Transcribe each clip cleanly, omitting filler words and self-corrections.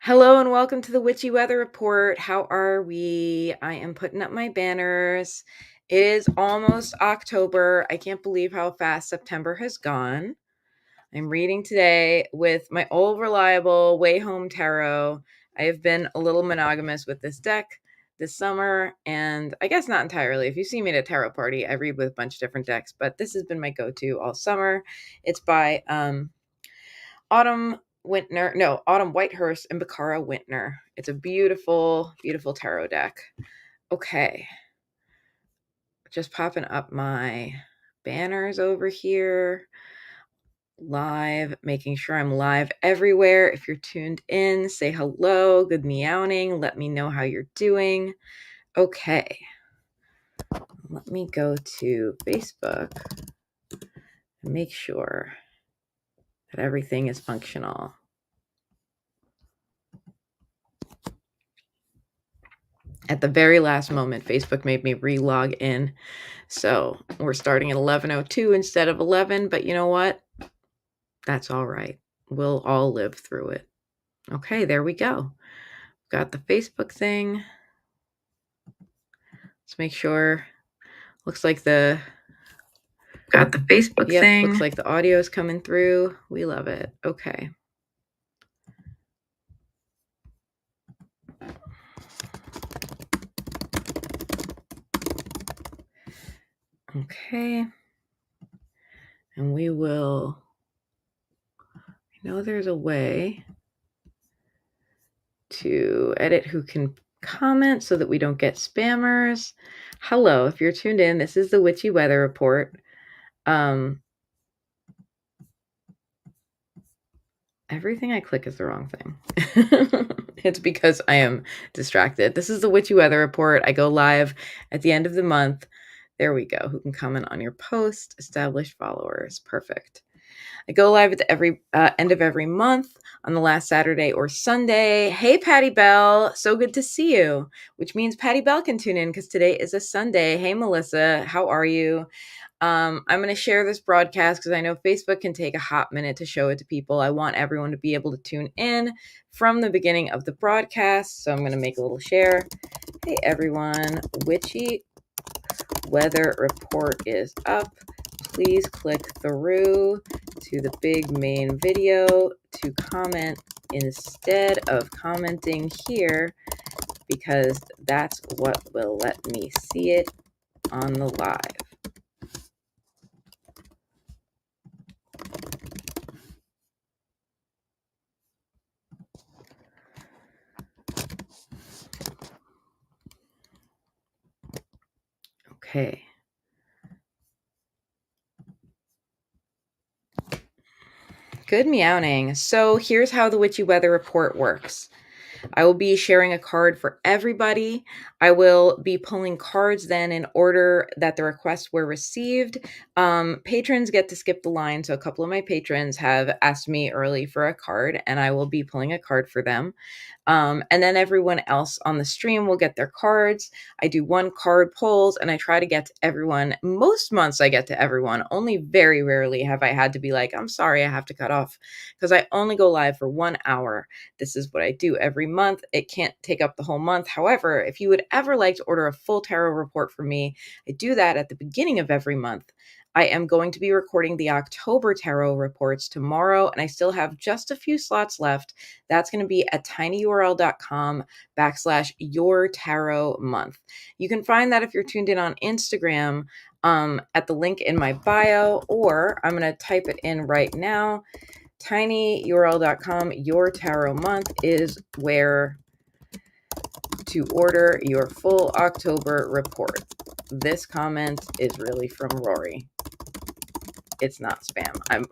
Hello and welcome to the Witchy Weather Report. How are we? I am putting up my banners. It is almost October. I can't believe how fast September has gone. I'm reading today with my old reliable Way Home Tarot. I have been a little monogamous with this deck this summer, and I guess not entirely. If you see me at a tarot party, I read with a bunch of different decks, but this has been my go-to all summer. It's by Autumn Whitehurst and Bakara Wintner. It's a beautiful, beautiful tarot deck. Okay. Just popping up my banners over here. Live, making sure I'm live everywhere. If you're tuned in, say hello, good meowing. Let me know how you're doing. Okay. Let me go to Facebook and make sure that everything is functional. At the very last moment, Facebook made me re-log in. So we're starting at 11:02 instead of 11, but you know what? That's all right. We'll all live through it. Okay, there we go. Got the Facebook thing. Let's make sure. Looks like the Facebook thing. Looks like the audio is coming through. We love it. Okay. Okay. And we will, I know there's a way to edit who can comment so that we don't get spammers. Hello, if you're tuned in, this is the Witchy Weather Report. Everything I click is the wrong thing. It's because I am distracted. This is the Witchy Weather Report. I go live at the end of the month. There we go. Who can comment on your post? Established followers. Perfect. I go live at the end of every month on the last Saturday or Sunday. Hey, Patty Bell. So good to see you, which means Patty Bell can tune in because today is a Sunday. Hey, Melissa. How are you? I'm going to share this broadcast because I know Facebook can take a hot minute to show it to people. I want everyone to be able to tune in from the beginning of the broadcast. So I'm going to make a little share. Hey, everyone. Witchy Weather Report is up. Please click through to the big main video to comment instead of commenting here because that's what will let me see it on the live. Okay. Good meowing. So here's how the Witchy Weather Report works. I will be sharing a card for everybody. I will be pulling cards then in order that the requests were received. Patrons get to skip the line. So a couple of my patrons have asked me early for a card, and I will be pulling a card for them. And then everyone else on the stream will get their cards. I do one card polls and I try to get to everyone. Most months I get to everyone. Only very rarely have I had to be like, I'm sorry, I have to cut off because I only go live for 1 hour. This is what I do every month. It can't take up the whole month. However, if you would ever like to order a full tarot report from me, I do that at the beginning of every month. I am going to be recording the October tarot reports tomorrow, and I still have just a few slots left. That's going to be at tinyurl.com/yourtarotmonth. You can find that if you're tuned in on Instagram at the link in my bio, or I'm going to type it in right now. tinyurl.com, your tarot month is where to order your full October report. This comment is really from Rory. It's not spam. I'm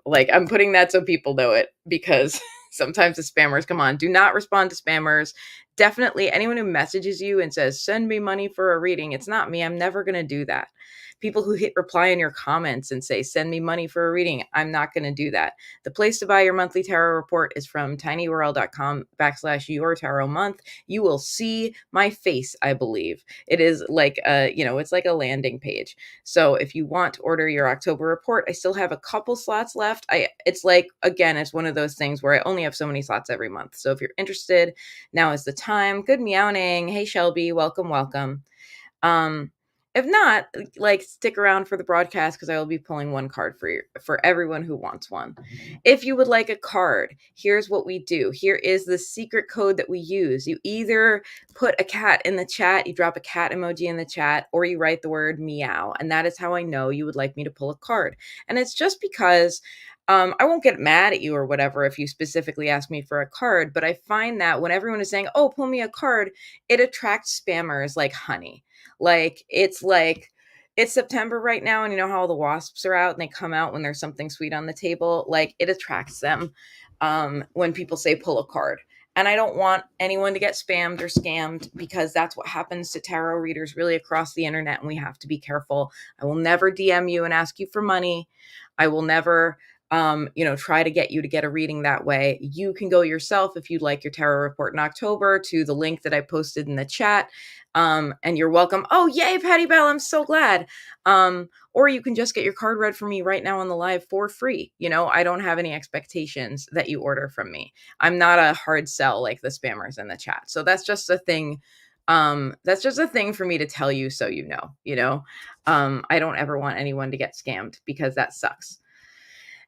putting that so people know it because sometimes the spammers come on. Do not respond to spammers. definitely anyone who messages you and says, send me money for a reading, it's not me. I'm never going to do that. People who hit reply in your comments and say, send me money for a reading, I'm not going to do that. The place to buy your monthly tarot report is from tinyurl.com/your tarot month. You will see my face, I believe. It is like it's like a landing page. So if you want to order your October report, I still have a couple slots left. It's like, again, it's one of those things where I only have so many slots every month. So if you're interested, now is the time. Good meowing. Hey, Shelby. Welcome, welcome. If not, like, stick around for the broadcast because I will be pulling one card for everyone who wants one. If you would like a card, here's what we do. Here is the secret code that we use. You either put a cat in the chat, you drop a cat emoji in the chat, or you write the word meow. And that is how I know you would like me to pull a card. And it's just because I won't get mad at you or whatever if you specifically ask me for a card, but I find that when everyone is saying, oh, pull me a card, it attracts spammers like honey. Like it's September right now, and you know how all the wasps are out and they come out when there's something sweet on the table. Like, it attracts them when people say pull a card. And I don't want anyone to get spammed or scammed, because that's what happens to tarot readers really across the internet, and we have to be careful. I will never DM you and ask you for money. I will never try to get you to get a reading that way. You can go yourself, if you'd like your tarot report in October, to the link that I posted in the chat. And you're welcome. Oh, yay, Patty Bell. I'm so glad. Or you can just get your card read for me right now on the live for free. I don't have any expectations that you order from me. I'm not a hard sell like the spammers in the chat. So that's just a thing. That's just a thing for me to tell you, so I don't ever want anyone to get scammed, because that sucks.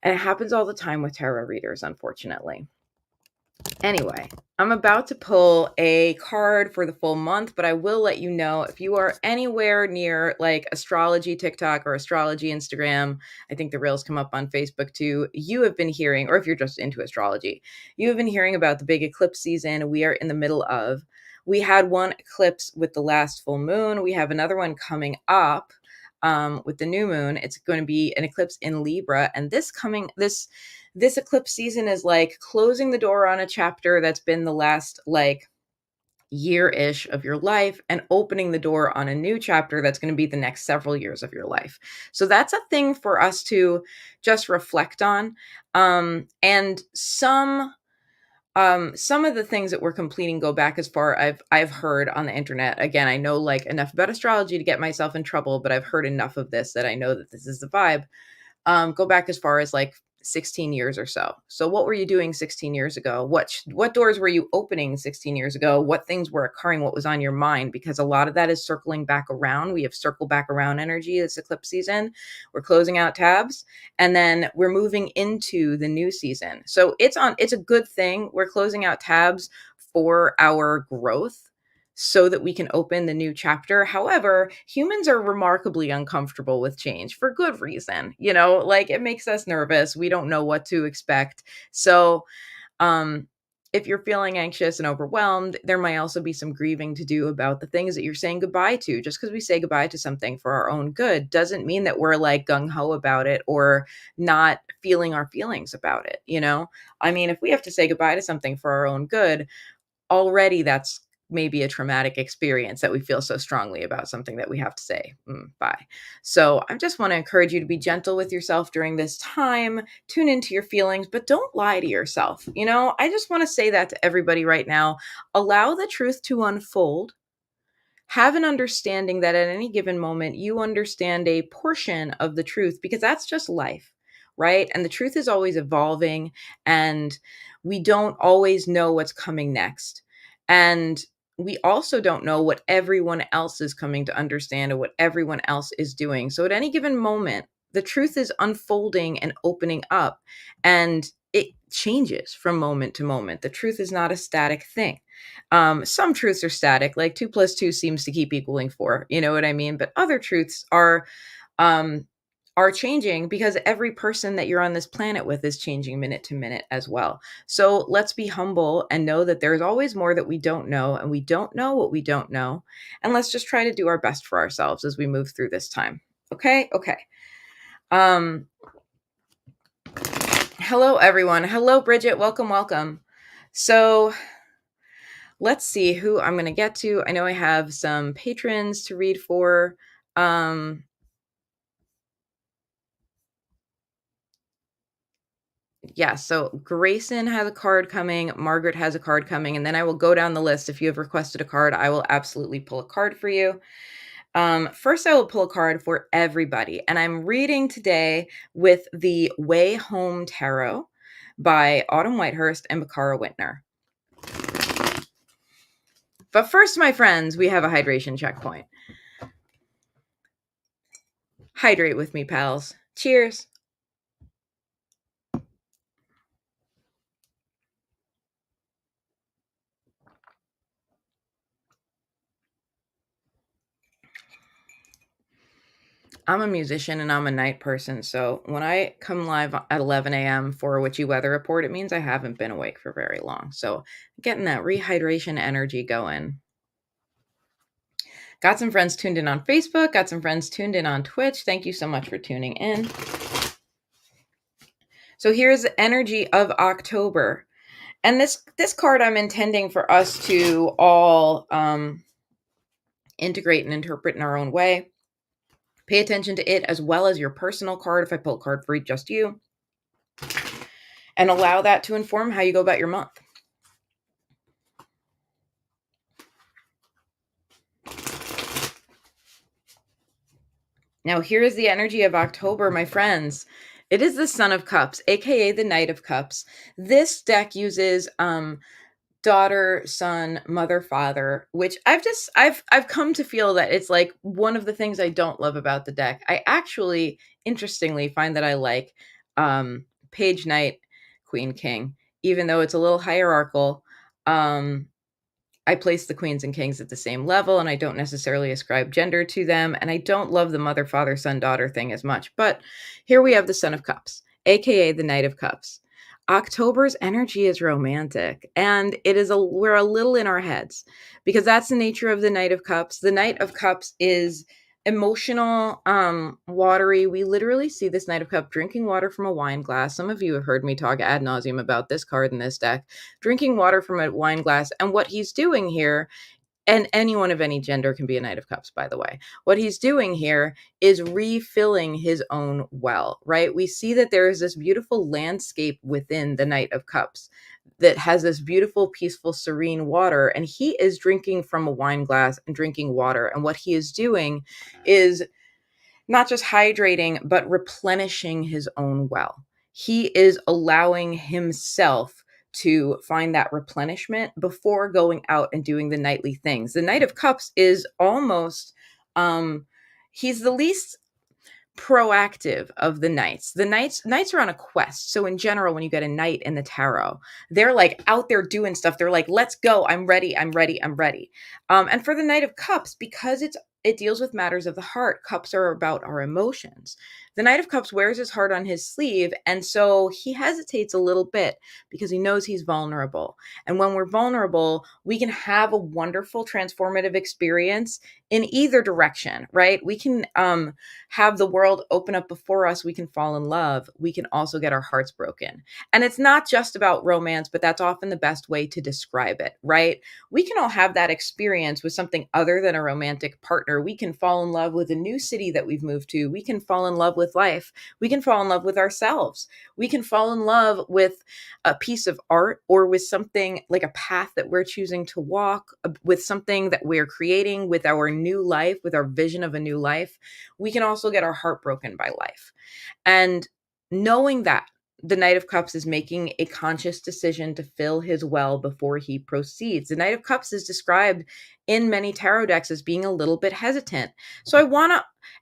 And it happens all the time with tarot readers, unfortunately. Anyway, I'm about to pull a card for the full month, but I will let you know, if you are anywhere near like astrology TikTok or astrology Instagram, I think the reels come up on Facebook too, you have been hearing, or if you're just into astrology, you have been hearing about the big eclipse season we are in the middle of. We had one eclipse with the last full moon. We have another one coming up with the new moon. It's going to be an eclipse in Libra, and this eclipse season is like closing the door on a chapter that's been the last like year-ish of your life, and opening the door on a new chapter that's going to be the next several years of your life. So that's a thing for us to just reflect on. And some of the things that we're completing go back as far I've heard on the internet. Again, I know like enough about astrology to get myself in trouble, but I've heard enough of this that I know that this is the vibe. Go back as far as like 16 years or so. So what were you doing 16 years ago? What doors were you opening 16 years ago? What things were occurring? What was on your mind? Because a lot of that is circling back around. We have circle back around energy this eclipse season. We're closing out tabs, and then we're moving into the new season. So it's a good thing. We're closing out tabs for our growth, so that we can open the new chapter. However, humans are remarkably uncomfortable with change for good reason. Like, it makes us nervous. We don't know what to expect. So, if you're feeling anxious and overwhelmed, there might also be some grieving to do about the things that you're saying goodbye to. Just because we say goodbye to something for our own good doesn't mean that we're like gung ho about it or not feeling our feelings about it. I mean, if we have to say goodbye to something for our own good, already that's maybe a traumatic experience that we feel so strongly about something that we have to say bye. So I just want to encourage you to be gentle with yourself during this time. Tune into your feelings, but don't lie to yourself. I just want to say that to everybody right now. Allow the truth to unfold. Have an understanding that at any given moment, you understand a portion of the truth, because that's just life, right? And the truth is always evolving, and we don't always know what's coming next. And we also don't know what everyone else is coming to understand or what everyone else is doing. So at any given moment, the truth is unfolding and opening up, and it changes from moment to moment. The truth is not a static thing. Some truths are static, like 2 plus 2 seems to keep equaling 4. You know what I mean? But other truths are changing, because every person that you're on this planet with is changing minute to minute as well. So let's be humble and know that there's always more that we don't know, and we don't know what we don't know. And let's just try to do our best for ourselves as we move through this time. Okay. Hello everyone. Hello Bridget. Welcome. So let's see who I'm going to get to. I know I have some patrons to read for. Yeah, so Grayson has a card coming, Margaret has a card coming, and then I will go down the list. If you have requested a card, I will absolutely pull a card for you. First, I will pull a card for everybody, and I'm reading today with the Way Home Tarot by Autumn Whitehurst and Bakara Whitner. But first, my friends, we have a hydration checkpoint. Hydrate with me, pals. Cheers. I'm a musician and I'm a night person, so when I come live at 11 a.m. for a Witchy Weather Report, it means I haven't been awake for very long. So getting that rehydration energy going. Got some friends tuned in on Facebook, got some friends tuned in on Twitch. Thank you so much for tuning in. So here's the energy of October. And this card I'm intending for us to all integrate and interpret in our own way. Pay attention to it as well as your personal card if I pull a card for just you. And allow that to inform how you go about your month. Now, here is the energy of October, my friends. It is the Son of Cups, aka the Knight of Cups. This deck uses daughter, son, mother, father, which I've come to feel that it's like one of the things I don't love about the deck. I actually, interestingly, find that I like Page, Knight, Queen, King, even though it's a little hierarchical. I place the queens and kings at the same level, and I don't necessarily ascribe gender to them, and I don't love the mother, father, son, daughter thing as much. But here we have the Son of Cups, aka the Knight of Cups. October's energy is romantic, and we're a little in our heads because that's the nature of the Knight of Cups. The Knight of Cups is emotional, watery. We literally see this Knight of Cups drinking water from a wine glass. Some of you have heard me talk ad nauseum about this card in this deck, drinking water from a wine glass. And what he's doing here, and anyone of any gender can be a Knight of Cups, by the way. What he's doing here is refilling his own well, right? We see that there is this beautiful landscape within the Knight of Cups that has this beautiful, peaceful, serene water. And he is drinking from a wine glass and drinking water. And what he is doing is not just hydrating, but replenishing his own well. He is allowing himself to find that replenishment before going out and doing the nightly things. The Knight of Cups is almost, he's the least proactive of the knights. The knights are on a quest. So in general, when you get a knight in the tarot, they're like out there doing stuff. They're like, let's go. I'm ready. I'm ready. I'm ready. And for the Knight of Cups, because it deals with matters of the heart. Cups are about our emotions. The Knight of Cups wears his heart on his sleeve, and so he hesitates a little bit because he knows he's vulnerable. And when we're vulnerable, we can have a wonderful transformative experience in either direction, right? We can have the world open up before us. We can fall in love. We can also get our hearts broken. And it's not just about romance, but that's often the best way to describe it, right? We can all have that experience with something other than a romantic partner. We can fall in love with a new city that we've moved to. We can fall in love with life. We can fall in love with ourselves. We can fall in love with a piece of art or with something like a path that we're choosing to walk, with something that we're creating with our new life, with our vision of a new life. We can also get our heart broken by life. And knowing that the Knight of Cups is making a conscious decision to fill his well before he proceeds. The Knight of Cups is described in many tarot decks as being a little bit hesitant. So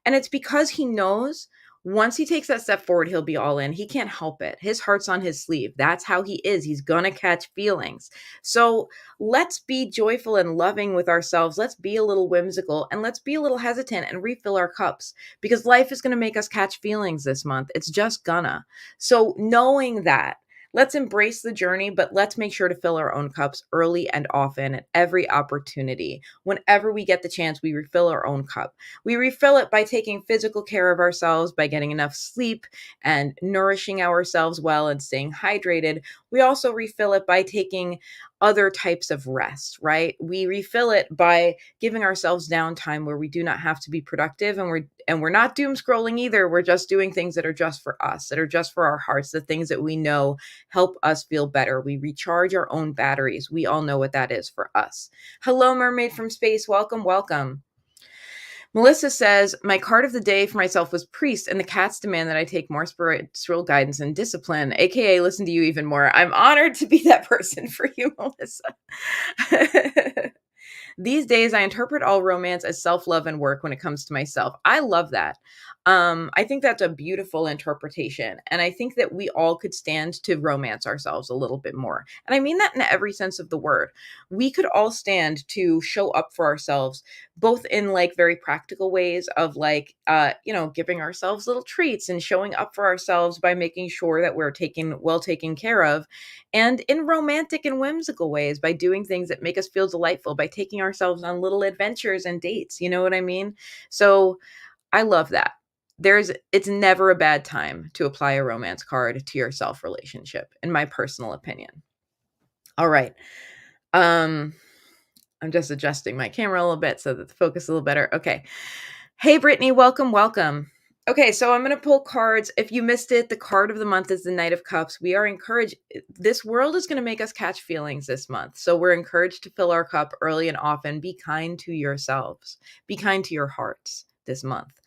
and it's because he knows once he takes that step forward, he'll be all in. He can't help it. His heart's on his sleeve. That's how he is. He's going to catch feelings. So let's be joyful and loving with ourselves. Let's be a little whimsical and let's be a little hesitant and refill our cups because life is going to make us catch feelings this month. It's just gonna. So knowing that, let's embrace the journey, but let's make sure to fill our own cups early and often at every opportunity. Whenever we get the chance, we refill our own cup. We refill it by taking physical care of ourselves, by getting enough sleep and nourishing ourselves well and staying hydrated. We also refill it by taking other types of rest, right? We refill it by giving ourselves downtime where we do not have to be productive, and we're not doom scrolling either. We're just doing things that are just for us, that are just for our hearts, the things that we know help us feel better. We recharge our own batteries. We all know what that is for us. Hello, Mermaid from Space. Welcome, welcome. Melissa says, my card of the day for myself was priest, and the cats demand that I take more spiritual guidance and discipline, aka listen to you even more. I'm honored to be that person for you, Melissa. These days, I interpret all romance as self-love and work when it comes to myself. I love that. I think that's a beautiful interpretation. And I think that we all could stand to romance ourselves a little bit more. And I mean that in every sense of the word. We could all stand to show up for ourselves, both in like very practical ways of like, giving ourselves little treats and showing up for ourselves by making sure that we're taken care of, and in romantic and whimsical ways by doing things that make us feel delightful, by taking ourselves on little adventures and dates. You know what I mean? So I love that. It's never a bad time to apply a romance card to your self relationship, in my personal opinion. All right. I'm just adjusting my camera a little bit so that the focus is a little better. Okay. Hey, Brittany, welcome, welcome. Okay, so I'm going to pull cards. If you missed it, the card of the month is the Knight of Cups. We are encouraged. This world is going to make us catch feelings this month. So we're encouraged to fill our cup early and often. Be kind to yourselves. Be kind to your hearts this month.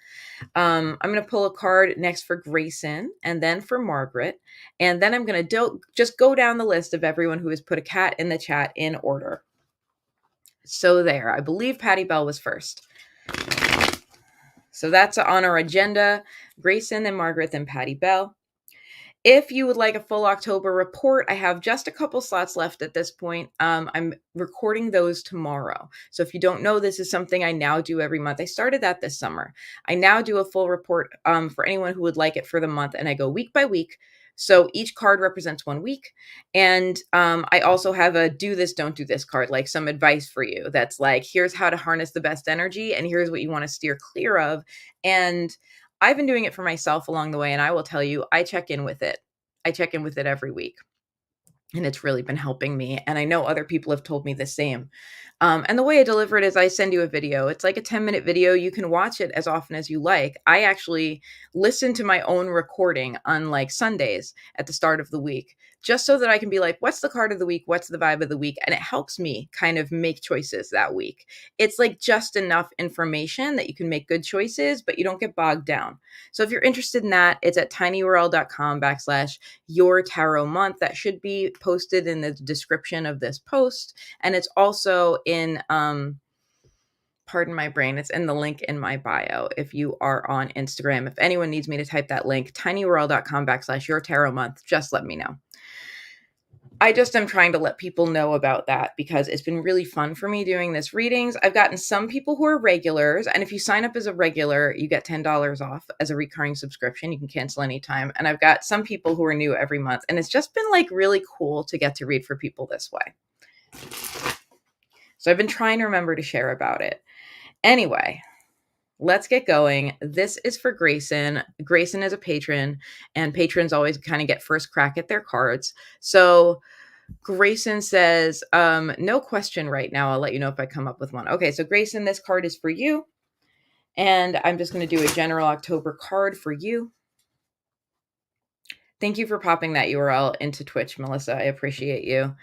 I'm going to pull a card next for Grayson and then for Margaret. And then I'm going to just go down the list of everyone who has put a cat in the chat in order. So there, I believe Patty Bell was first. So that's on our agenda. Grayson, then Margaret, then Patty Bell. If you would like a full October report, I have just a couple slots left at this point. I'm recording those tomorrow. So if you don't know, this is something I now do every month. I started that this summer. I now do a full report for anyone who would like it for the month, and I go week by week. So each card represents 1 week. And I also have a do this, don't do this card, like some advice for you. That's like, here's how to harness the best energy, and here's what you want to steer clear of. And I've been doing it for myself along the way, and I will tell you, I check in with it. I check in with it every week, and it's really been helping me. And I know other people have told me the same. And the way I deliver it is I send you a video. It's like a 10-minute video. You can watch it as often as you like. I actually listen to my own recording on like Sundays at the start of the week, just so that I can be like, what's the card of the week? What's the vibe of the week? And it helps me kind of make choices that week. It's like just enough information that you can make good choices, but you don't get bogged down. So if you're interested in that, it's at tinyurl.com/your tarot month. That should be posted in the description of this post. And it's also in, pardon my brain, it's in the link in my bio if you are on Instagram. If anyone needs me to type that link, tinyurl.com/your tarot month, just let me know. I just am trying to let people know about that because it's been really fun for me doing this readings. I've gotten some people who are regulars, and if you sign up as a regular, you get $10 off as a recurring subscription. You can cancel anytime. And I've got some people who are new every month, and it's just been like really cool to get to read for people this way. So I've been trying to remember to share about it. Anyway, let's get going. This is for Grayson. Grayson is a patron, and patrons always kind of get first crack at their cards. So Grayson says, no question right now. I'll let you know if I come up with one. Okay, so Grayson, this card is for you. And I'm just going to do a general October card for you. Thank you for popping that URL into Twitch, Melissa. I appreciate you.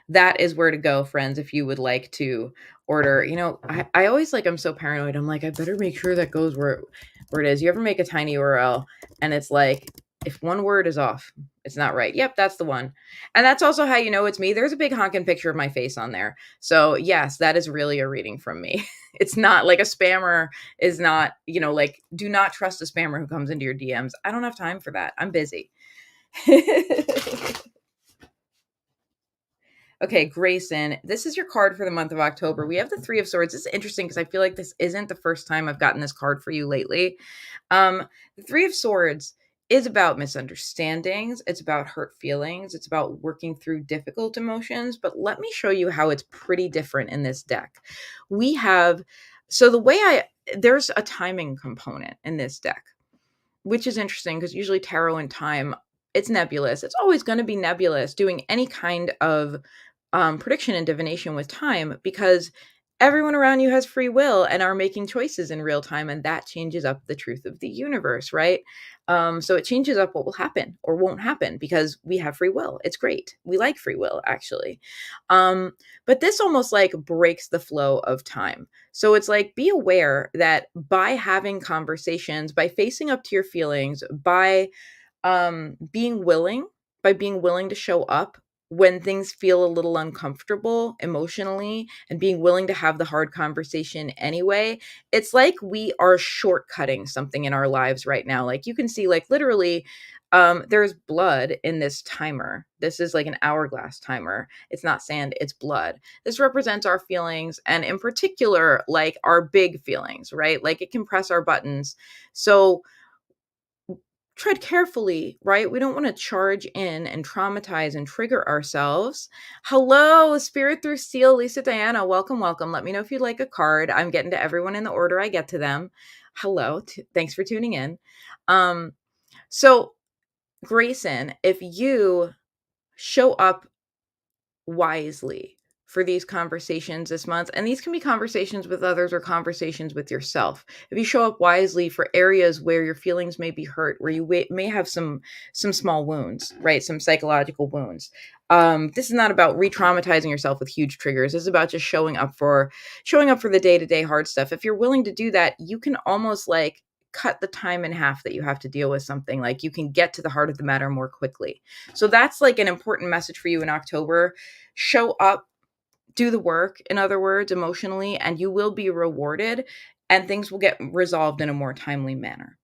That is where to go, friends, if you would like to order. You know, I always like, I'm so paranoid. I'm like, I better make sure that goes where it is. You ever make a tiny URL and it's like, if one word is off, it's not right. Yep, that's the one. And that's also how you know it's me. There's a big honking picture of my face on there. So yes, that is really a reading from me. It's not like a spammer is not, like, do not trust a spammer who comes into your DMs. I don't have time for that. I'm busy. Okay, Grayson, this is your card for the month of October. We have the Three of Swords. This is interesting because I feel like this isn't the first time I've gotten this card for you lately. The Three of Swords is about misunderstandings. It's about hurt feelings. It's about working through difficult emotions. But let me show you how it's pretty different in this deck. There's a timing component in this deck, which is interesting because usually tarot and time, it's nebulous. It's always going to be nebulous. Doing any kind of prediction and divination with time, because everyone around you has free will and are making choices in real time, and that changes up the truth of the universe, right? So it changes up what will happen or won't happen because we have free will. It's great. We like free will, actually. um, but this almost like breaks the flow of time. So it's like, be aware that by having conversations, by facing up to your feelings, being willing being willing to show up when things feel a little uncomfortable emotionally, and being willing to have the hard conversation anyway, it's like we are shortcutting something in our lives right now. Like, you can see, like, literally, there's blood in this timer. This is like an hourglass timer. It's not sand, it's blood. This represents our feelings, and in particular, like, our big feelings, right? Like, it can press our buttons. So tread carefully, right? We don't want to charge in and traumatize and trigger ourselves. Hello, Spirit Through Steel, Lisa Diana. Welcome, welcome. Let me know if you'd like a card. I'm getting to everyone in the order I get to them. Hello. Thanks for tuning in. So, Grayson, if you show up wisely for these conversations this month, and these can be conversations with others or conversations with yourself, if you show up wisely for areas where your feelings may be hurt, where you may have some small wounds, right, some psychological wounds, this is not about re-traumatizing yourself with huge triggers. This is about just showing up for the day-to-day hard stuff. If you're willing to do that, you can almost like cut the time in half that you have to deal with something. Like, you can get to the heart of the matter more quickly. So that's like an important message for you in October. Show up, do the work, in other words, emotionally, and you will be rewarded, and things will get resolved in a more timely manner.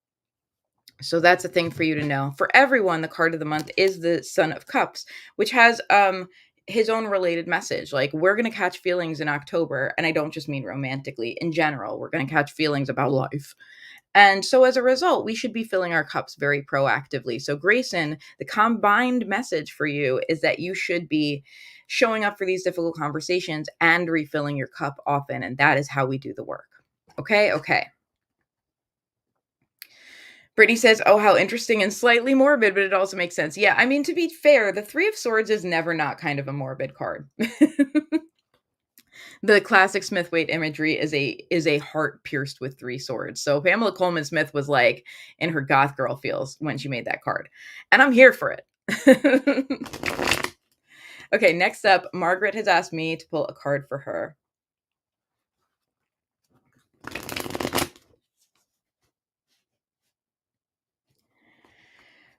So that's a thing for you to know. For everyone, the card of the month is the Son of Cups, which has his own related message. Like, we're going to catch feelings in October, and I don't just mean romantically. In general, we're going to catch feelings about life. And so as a result, we should be filling our cups very proactively. So, Grayson, the combined message for you is that you should be showing up for these difficult conversations and refilling your cup often. And that is how we do the work. Okay. Okay. Brittany says, oh, how interesting and slightly morbid, but it also makes sense. Yeah, I mean, to be fair, the Three of Swords is never not kind of a morbid card. The classic Smith-Waite imagery is a heart pierced with three swords. So Pamela Coleman Smith was like in her goth girl feels when she made that card. And I'm here for it. Okay, next up, Margaret has asked me to pull a card for her.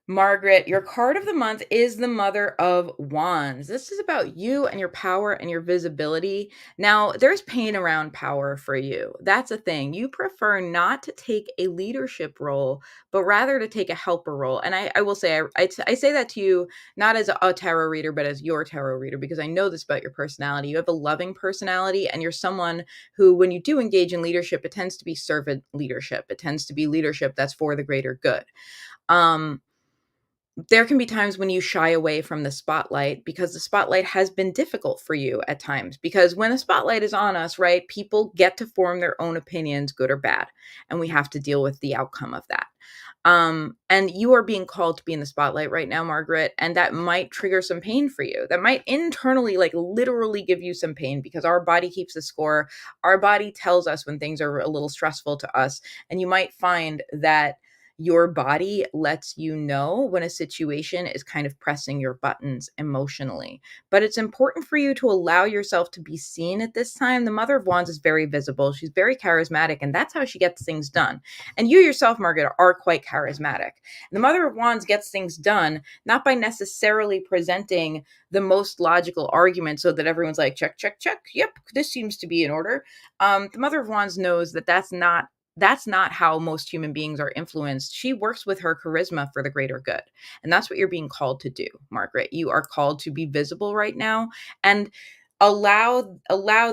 Margaret, your card of the month is the Mother of Wands. This is about you and your power and your visibility. Now, there's pain around power for you. That's a thing. You prefer not to take a leadership role, but rather to take a helper role. And I will say, I say that to you not as a tarot reader, but as your tarot reader, because I know this about your personality. You have a loving personality, and you're someone who, when you do engage in leadership, it tends to be servant leadership. It tends to be leadership that's for the greater good. There can be times when you shy away from the spotlight because the spotlight has been difficult for you at times. Because when the spotlight is on us, right, people get to form their own opinions, good or bad, and we have to deal with the outcome of that. And you are being called to be in the spotlight right now, Margaret, and that might trigger some pain for you. That might internally, like, literally give you some pain, because our body keeps the score. Our body tells us when things are a little stressful to us, and you might find that your body lets you know when a situation is kind of pressing your buttons emotionally. But it's important for you to allow yourself to be seen at this time. The Mother of Wands is very visible. She's very charismatic, and that's how she gets things done. And you yourself, Margaret, are quite charismatic. The Mother of Wands gets things done not by necessarily presenting the most logical argument so that everyone's like, check, check, check. Yep, this seems to be in order. The Mother of Wands knows that that's not how most human beings are influenced. She works with her charisma for the greater good. And that's what you're being called to do, Margaret. You are called to be visible right now, and allow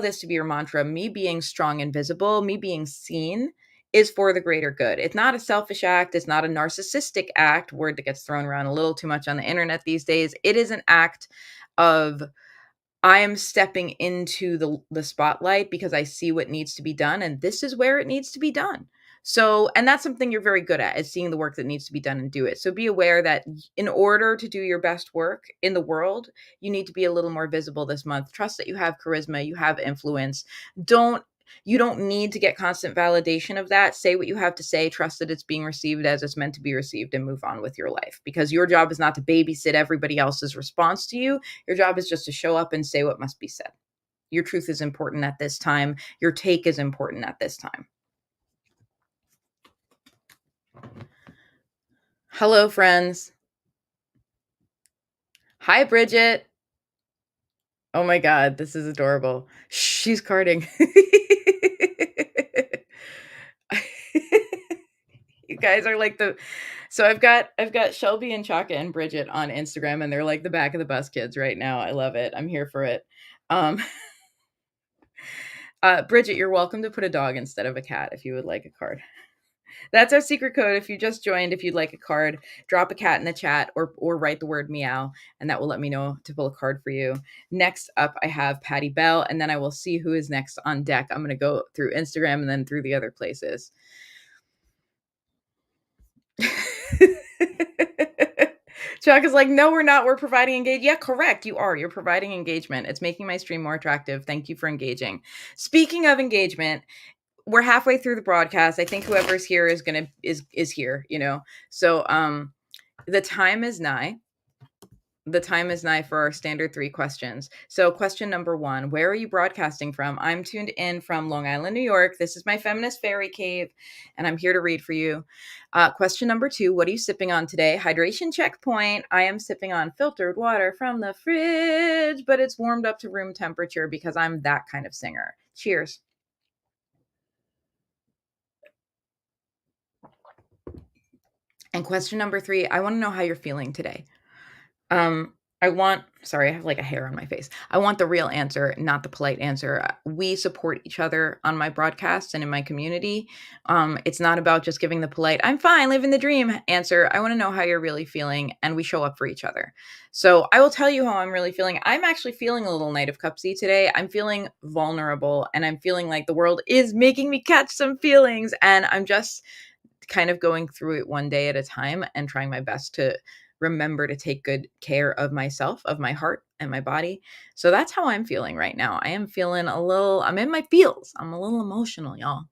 this to be your mantra. Me being strong and visible, me being seen, is for the greater good. It's not a selfish act. It's not a narcissistic act, word that gets thrown around a little too much on the internet these days. It is an act of, I am stepping into the spotlight because I see what needs to be done, and this is where it needs to be done. So, and that's something you're very good at, is seeing the work that needs to be done and do it. So be aware that in order to do your best work in the world, you need to be a little more visible this month. Trust that you have charisma, you have influence. Don't you don't need to get constant validation of that. Say what you have to say, trust that it's being received as it's meant to be received, and move on with your life, because your job is not to babysit everybody else's response to you. Your job is just to show up and say what must be said. Your truth is important at this time. Your take is important at this time. Hello, friends. Hi, Bridget. Oh my God, this is adorable. She's carding. You guys are like the so I've got Shelby and Chaka and Bridget on Instagram, and they're like the back of the bus kids right now. I love it. I'm here for it. Um Bridget, you're welcome to put a dog instead of a cat if you would like a card. That's our secret code. If you just joined, if you'd like a card, drop a cat in the chat, or write the word meow, and that will let me know to pull a card for you. Next up, I have Patty Bell, and then I will see who is next on deck. I'm going to go through Instagram and then through the other places. Chuck is like, no, we're not. We're providing engagement. Yeah, correct. You are. You're providing engagement. It's making my stream more attractive. Thank you for engaging. Speaking of engagement, we're halfway through the broadcast. I think whoever's here is here, So the time is nigh. The time is nigh for our standard 3 questions. So question number 1, where are you broadcasting from? I'm tuned in from Long Island, New York. This is my feminist fairy cave, and I'm here to read for you. Question number 2, what are you sipping on today? Hydration checkpoint. I am sipping on filtered water from the fridge, but it's warmed up to room temperature because I'm that kind of singer. Cheers. And question number 3, I want to know how you're feeling today. Sorry, I have like a hair on my face. I want the real answer, not the polite answer. We support each other on my broadcast and in my community. It's not about just giving the polite, I'm fine, living the dream answer. I want to know how you're really feeling, and we show up for each other. So I will tell you how I'm really feeling. I'm actually feeling a little Knight of Cupsy today. I'm feeling vulnerable, and I'm feeling like the world is making me catch some feelings, and I'm just kind of going through it one day at a time and trying my best to remember to take good care of myself, of my heart and my body. So that's how I'm feeling right now. I am feeling I'm in my feels. I'm a little emotional, y'all.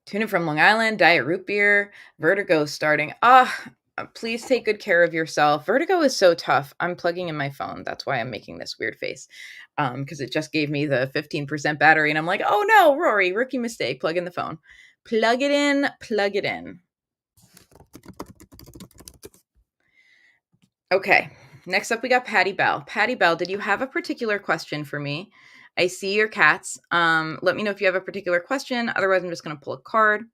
Tuna from Long Island, diet root beer, vertigo starting. Please take good care of yourself. Vertigo is so tough. I'm plugging in my phone. That's why I'm making this weird face. Because it just gave me the 15% battery, and I'm like, oh no, Rory, rookie mistake. Plug in the phone. Plug it in, plug it in. Okay. Next up, we got Patty Bell. Patty Bell, did you have a particular question for me? I see your cats. Let me know if you have a particular question. Otherwise, I'm just going to pull a card.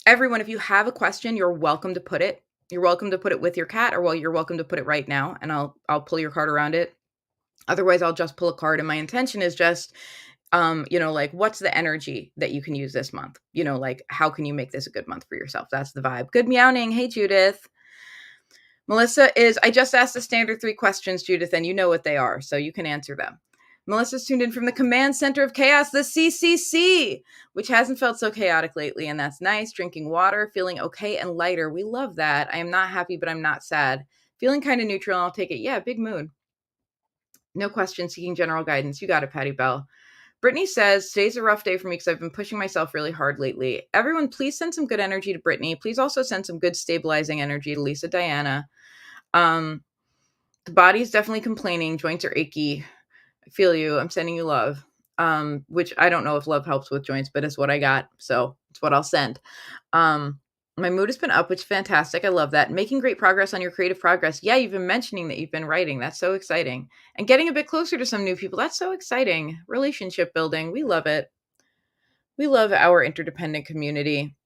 Everyone, if you have a question, you're welcome to put it. You're welcome to put it with your cat, or you're welcome to put it right now, and I'll pull your card around it. Otherwise, I'll just pull a card, and my intention is just, like, what's the energy that you can use this month? Like, how can you make this a good month for yourself? That's the vibe. Good meowing. Hey, Judith. Melissa I just asked the standard 3 questions, Judith, and you know what they are, so you can answer them. Melissa's tuned in from the Command Center of Chaos, the CCC, which hasn't felt so chaotic lately, and that's nice. Drinking water, feeling okay and lighter. We love that. I am not happy, but I'm not sad. Feeling kind of neutral, and I'll take it. Yeah, big mood. No question, seeking general guidance. You got it, Patty Bell. Brittany says, today's a rough day for me because I've been pushing myself really hard lately. Everyone, please send some good energy to Brittany. Please also send some good stabilizing energy to Lisa Diana. The body's definitely complaining. Joints are achy. I feel you. I'm sending you love. Which I don't know if love helps with joints, but it's what I got. So it's what I'll send. My mood has been up, which is fantastic. I love that. Making great progress on your creative progress. Yeah, you've been mentioning that you've been writing. That's so exciting. And getting a bit closer to some new people. That's so exciting. Relationship building. We love it. We love our interdependent community.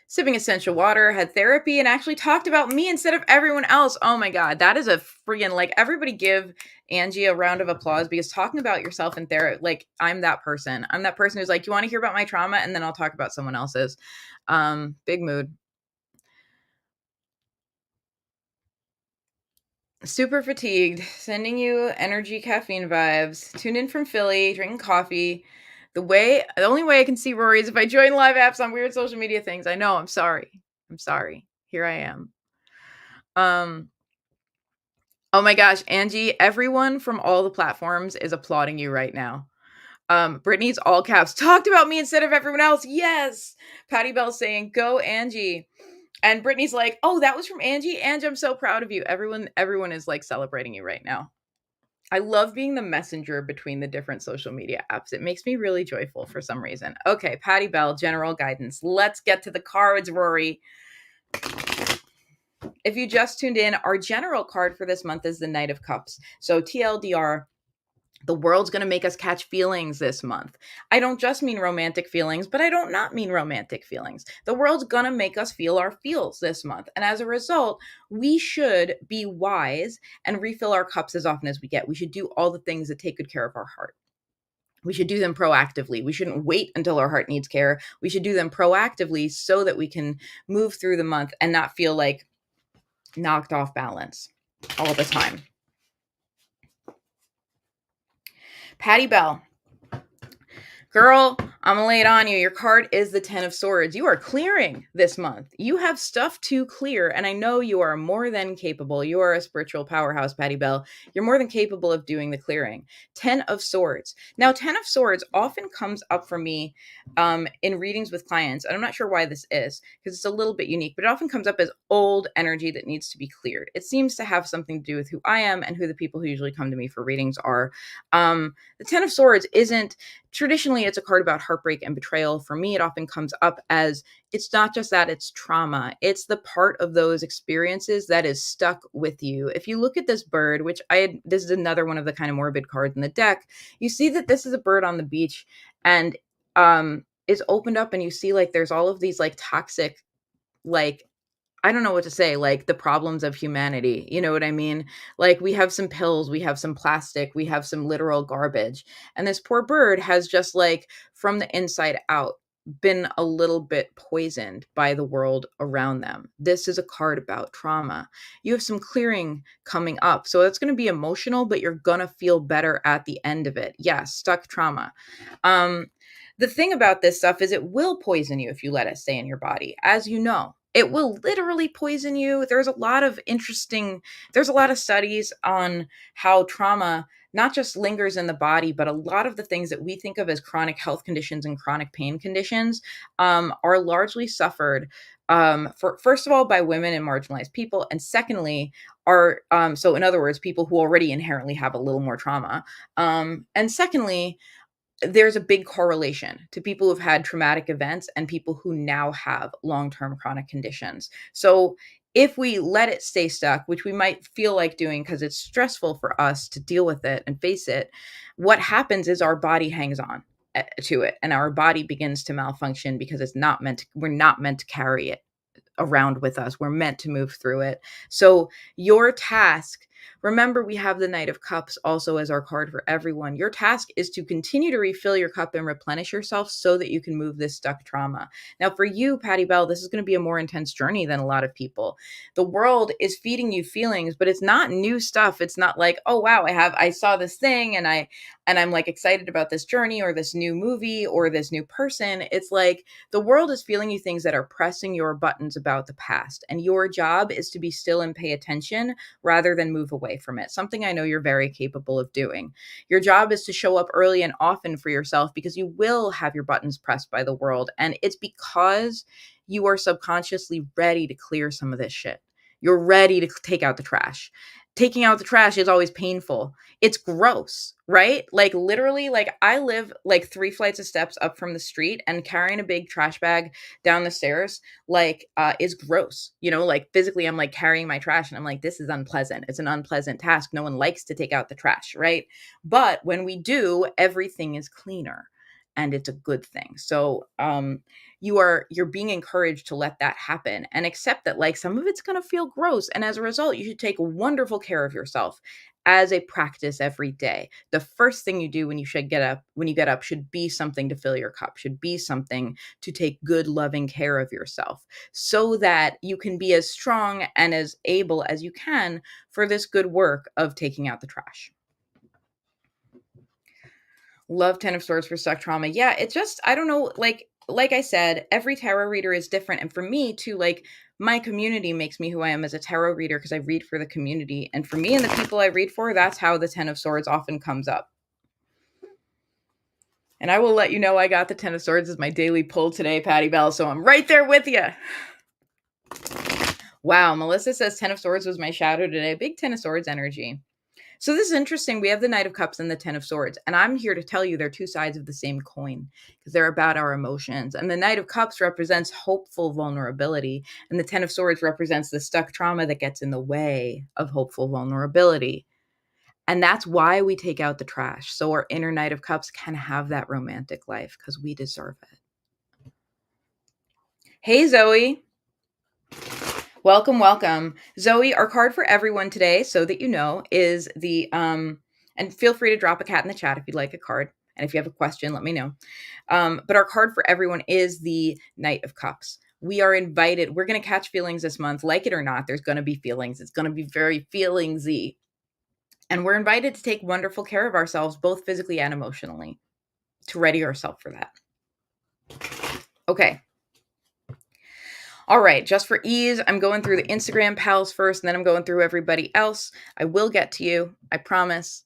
Sipping essential water, had therapy, and actually talked about me instead of everyone else. Oh my God, that is a friggin', like, everybody give Angie a round of applause, because talking about yourself in therapy, like, I'm that person. I'm that person who's like, you want to hear about my trauma? And then I'll talk about someone else's. Big mood. Super fatigued, sending you energy caffeine vibes. Tuned in from Philly, drinking coffee. The only way I can see Rory is if I join live apps on weird social media things. I know, I'm sorry. I'm sorry. Here I am. Oh my gosh, Angie, everyone from all the platforms is applauding you right now. Brittany's all caps talked about me instead of everyone else. Yes. Patty Bell saying, "Go Angie." And Brittany's like, "Oh, that was from Angie. Angie, I'm so proud of you." Everyone is like celebrating you right now. I love being the messenger between the different social media apps. It makes me really joyful for some reason. Okay, Patty Bell, general guidance. Let's get to the cards, Rory. If you just tuned in, our general card for this month is the Knight of Cups. So TLDR, the world's going to make us catch feelings this month. I don't just mean romantic feelings, but I don't not mean romantic feelings. The world's going to make us feel our feels this month. And as a result, we should be wise and refill our cups as often as we get. We should do all the things that take good care of our heart. We should do them proactively. We shouldn't wait until our heart needs care. We should do them proactively so that we can move through the month and not feel like knocked off balance all the time. Patty Bell. Girl, I'm gonna lay it on you. Your card is the 10 of Swords. You are clearing this month. You have stuff to clear, and I know you are more than capable. You are a spiritual powerhouse, Patty Bell. You're more than capable of doing the clearing. 10 of Swords. Now, 10 of Swords often comes up for me in readings with clients, and I'm not sure why this is, because it's a little bit unique, but it often comes up as old energy that needs to be cleared. It seems to have something to do with who I am and who the people who usually come to me for readings are. The 10 of Swords isn't traditionally, it's a card about heartbreak and betrayal. For me, it often comes up as it's not just that, it's trauma. It's the part of those experiences that is stuck with you. If you look at this bird, this is another one of the kind of morbid cards in the deck, you see that this is a bird on the beach and is opened up, and you see like there's all of these like toxic, like, I don't know what to say, like the problems of humanity. You know what I mean? Like we have some pills, we have some plastic, we have some literal garbage. And this poor bird has just like from the inside out been a little bit poisoned by the world around them. This is a card about trauma. You have some clearing coming up. So it's going to be emotional, but you're going to feel better at the end of it. Yes, stuck trauma. The thing about this stuff is it will poison you if you let it stay in your body, as you know. It will literally poison you. There's a lot of studies on how trauma not just lingers in the body, but a lot of the things that we think of as chronic health conditions and chronic pain conditions are largely suffered for first of all by women and marginalized people, and secondly are so in other words, people who already inherently have a little more trauma, and secondly there's a big correlation to people who've had traumatic events and people who now have long-term chronic conditions. So if we let it stay stuck, which we might feel like doing because it's stressful for us to deal with it and face it, what happens is our body hangs on to it and our body begins to malfunction because we're not meant to carry it around with us. We're meant to move through it. So your task, remember we have the Knight of Cups also as our card for everyone. Your task is to continue to refill your cup and replenish yourself so that you can move this stuck trauma. Now for you, Patty Bell, this is going to be a more intense journey than a lot of people. The world is feeding you feelings, but it's not new stuff. It's not like, oh wow, I saw this thing and I'm like excited about this journey or this new movie or this new person. It's like the world is feeling you things that are pressing your buttons about the past. And your job is to be still and pay attention rather than move away from it. Something I know you're very capable of doing. Your job is to show up early and often for yourself because you will have your buttons pressed by the world. And it's because you are subconsciously ready to clear some of this shit. You're ready to take out the trash. Taking out the trash is always painful. It's gross, right? Like literally, like I live like 3 flights of steps up from the street, and carrying a big trash bag down the stairs like is gross. You know, like physically I'm like carrying my trash and I'm like, this is unpleasant. It's an unpleasant task. No one likes to take out the trash, right? But when we do, everything is cleaner and it's a good thing. So you're being encouraged to let that happen and accept that like some of it's going to feel gross, and as a result you should take wonderful care of yourself as a practice every day. The first thing you do when you get up should be something to fill your cup, should be something to take good loving care of yourself so that you can be as strong and as able as you can for this good work of taking out the trash. Love 10 of Swords for stuck trauma. Yeah, it just, I don't know, like I said, every tarot reader is different. And for me too, like my community makes me who I am as a tarot reader because I read for the community. And for me and the people I read for, that's how the 10 of Swords often comes up. And I will let you know I got the 10 of Swords as my daily pull today, Patty Bell. So I'm right there with you. Wow, Melissa says 10 of Swords was my shadow today. Big 10 of Swords energy. So this is interesting. We have the Knight of Cups and the 10 of Swords. And I'm here to tell you they're two sides of the same coin because they're about our emotions. And the Knight of Cups represents hopeful vulnerability. And the 10 of Swords represents the stuck trauma that gets in the way of hopeful vulnerability. And that's why we take out the trash. So our inner Knight of Cups can have that romantic life because we deserve it. Hey, Zoe. Welcome, welcome. Zoe, our card for everyone today, so that you know, is the, and feel free to drop a cat in the chat if you'd like a card. And if you have a question, let me know. But our card for everyone is the Knight of Cups. We are invited. We're going to catch feelings this month. Like it or not, there's going to be feelings. It's going to be very feelingsy. And we're invited to take wonderful care of ourselves, both physically and emotionally, to ready ourselves for that. Okay. All right, just for ease, I'm going through the Instagram pals first, and then I'm going through everybody else. I will get to you, I promise.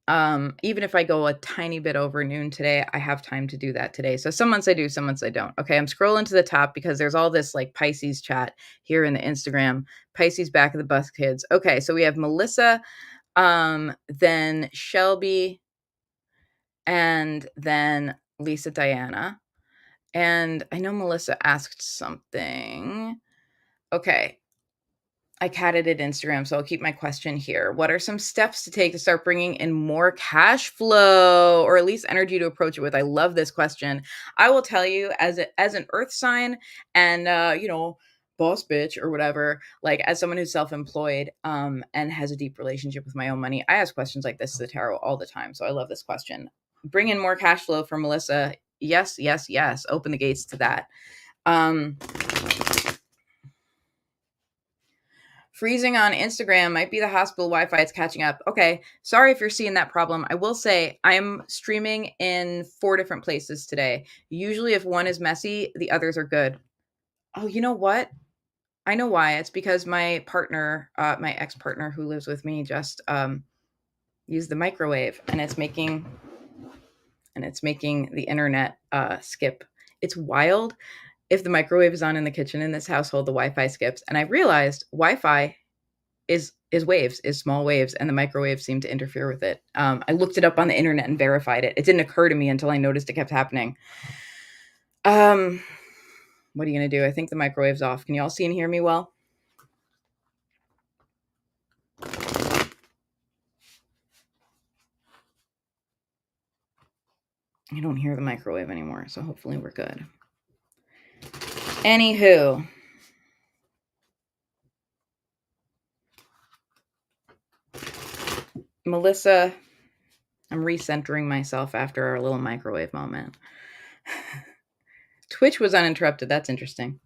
Even if I go a tiny bit over noon today, I have time to do that today. So some months I do, some months I don't. Okay, I'm scrolling to the top because there's all this like Pisces chat here in the Instagram. Pisces back of the bus kids. Okay, so we have Melissa, then Shelby, and then Lisa Diana. And I know Melissa asked something. Okay. I catted at Instagram, so I'll keep my question here. What are some steps to take to start bringing in more cash flow, or at least energy to approach it with? I love this question. I will tell you, as an earth sign and boss bitch or whatever, like as someone who's self-employed and has a deep relationship with my own money, I ask questions like this to the tarot all the time. So I love this question. Bring in more cash flow for Melissa. Yes, yes, yes. Open the gates to that. Freezing on Instagram might be the hospital Wi-Fi. It's catching up. Okay. Sorry if you're seeing that problem. I will say I'm streaming in 4 different places today. Usually if one is messy, the others are good. Oh, you know what? I know why. It's because my partner, my ex-partner who lives with me just used the microwave and it's making the internet skip. It's wild. If the microwave is on in the kitchen in this household, the Wi-Fi skips. And I realized Wi-Fi is waves, is small waves, and the microwave seemed to interfere with it. I looked it up on the internet and verified it. It didn't occur to me until I noticed it kept happening. What are you going to do? I think the microwave's off. Can you all see and hear me well? I don't hear the microwave anymore, so hopefully we're good. Anywho. Melissa, I'm recentering myself after our little microwave moment. Twitch was uninterrupted. That's interesting.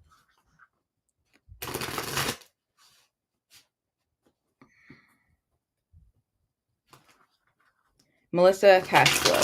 Melissa, cash flow.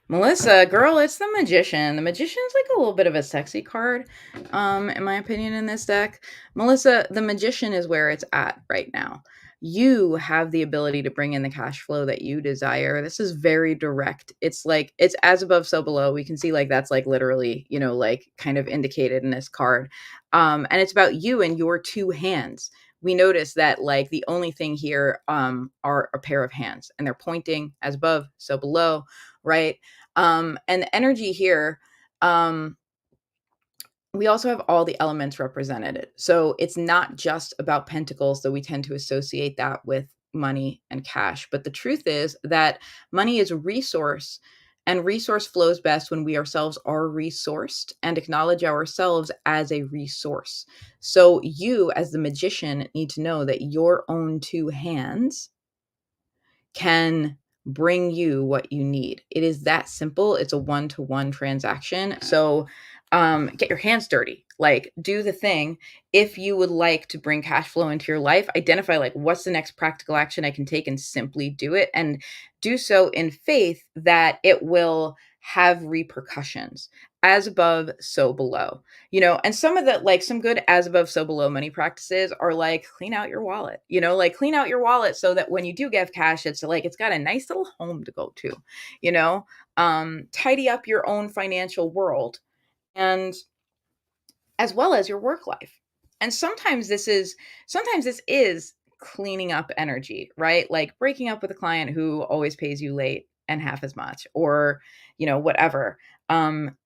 Melissa, girl, it's the Magician. The Magician's like a little bit of a sexy card, in my opinion, in this deck. Melissa, the Magician is where it's at right now. You have the ability to bring in the cash flow that you desire. This is very direct. It's like, it's as above, so below. We can see like that's like literally, like kind of indicated in this card. And it's about you and your 2 hands. We notice that like the only thing here are a pair of hands and they're pointing as above, so below, right? And the energy here, we also have all the elements represented. So it's not just about pentacles, though we tend to associate that with money and cash. But the truth is that money is a resource, and resource flows best when we ourselves are resourced and acknowledge ourselves as a resource. So you, as the Magician, need to know that your own 2 hands can bring you what you need. It is that simple. It's a one-to-one transaction. So get your hands dirty, like do the thing. If you would like to bring cash flow into your life, identify like what's the next practical action I can take and simply do it, and do so in faith that it will have repercussions. As above, so below. And some of the, like, some good as above, so below money practices are like clean out your wallet, like clean out your wallet so that when you do give cash, it's like it's got a nice little home to go to, you know tidy up your own financial world, and as well as your work life. And sometimes this is cleaning up energy, right? Like breaking up with a client who always pays you late and half as much, or whatever.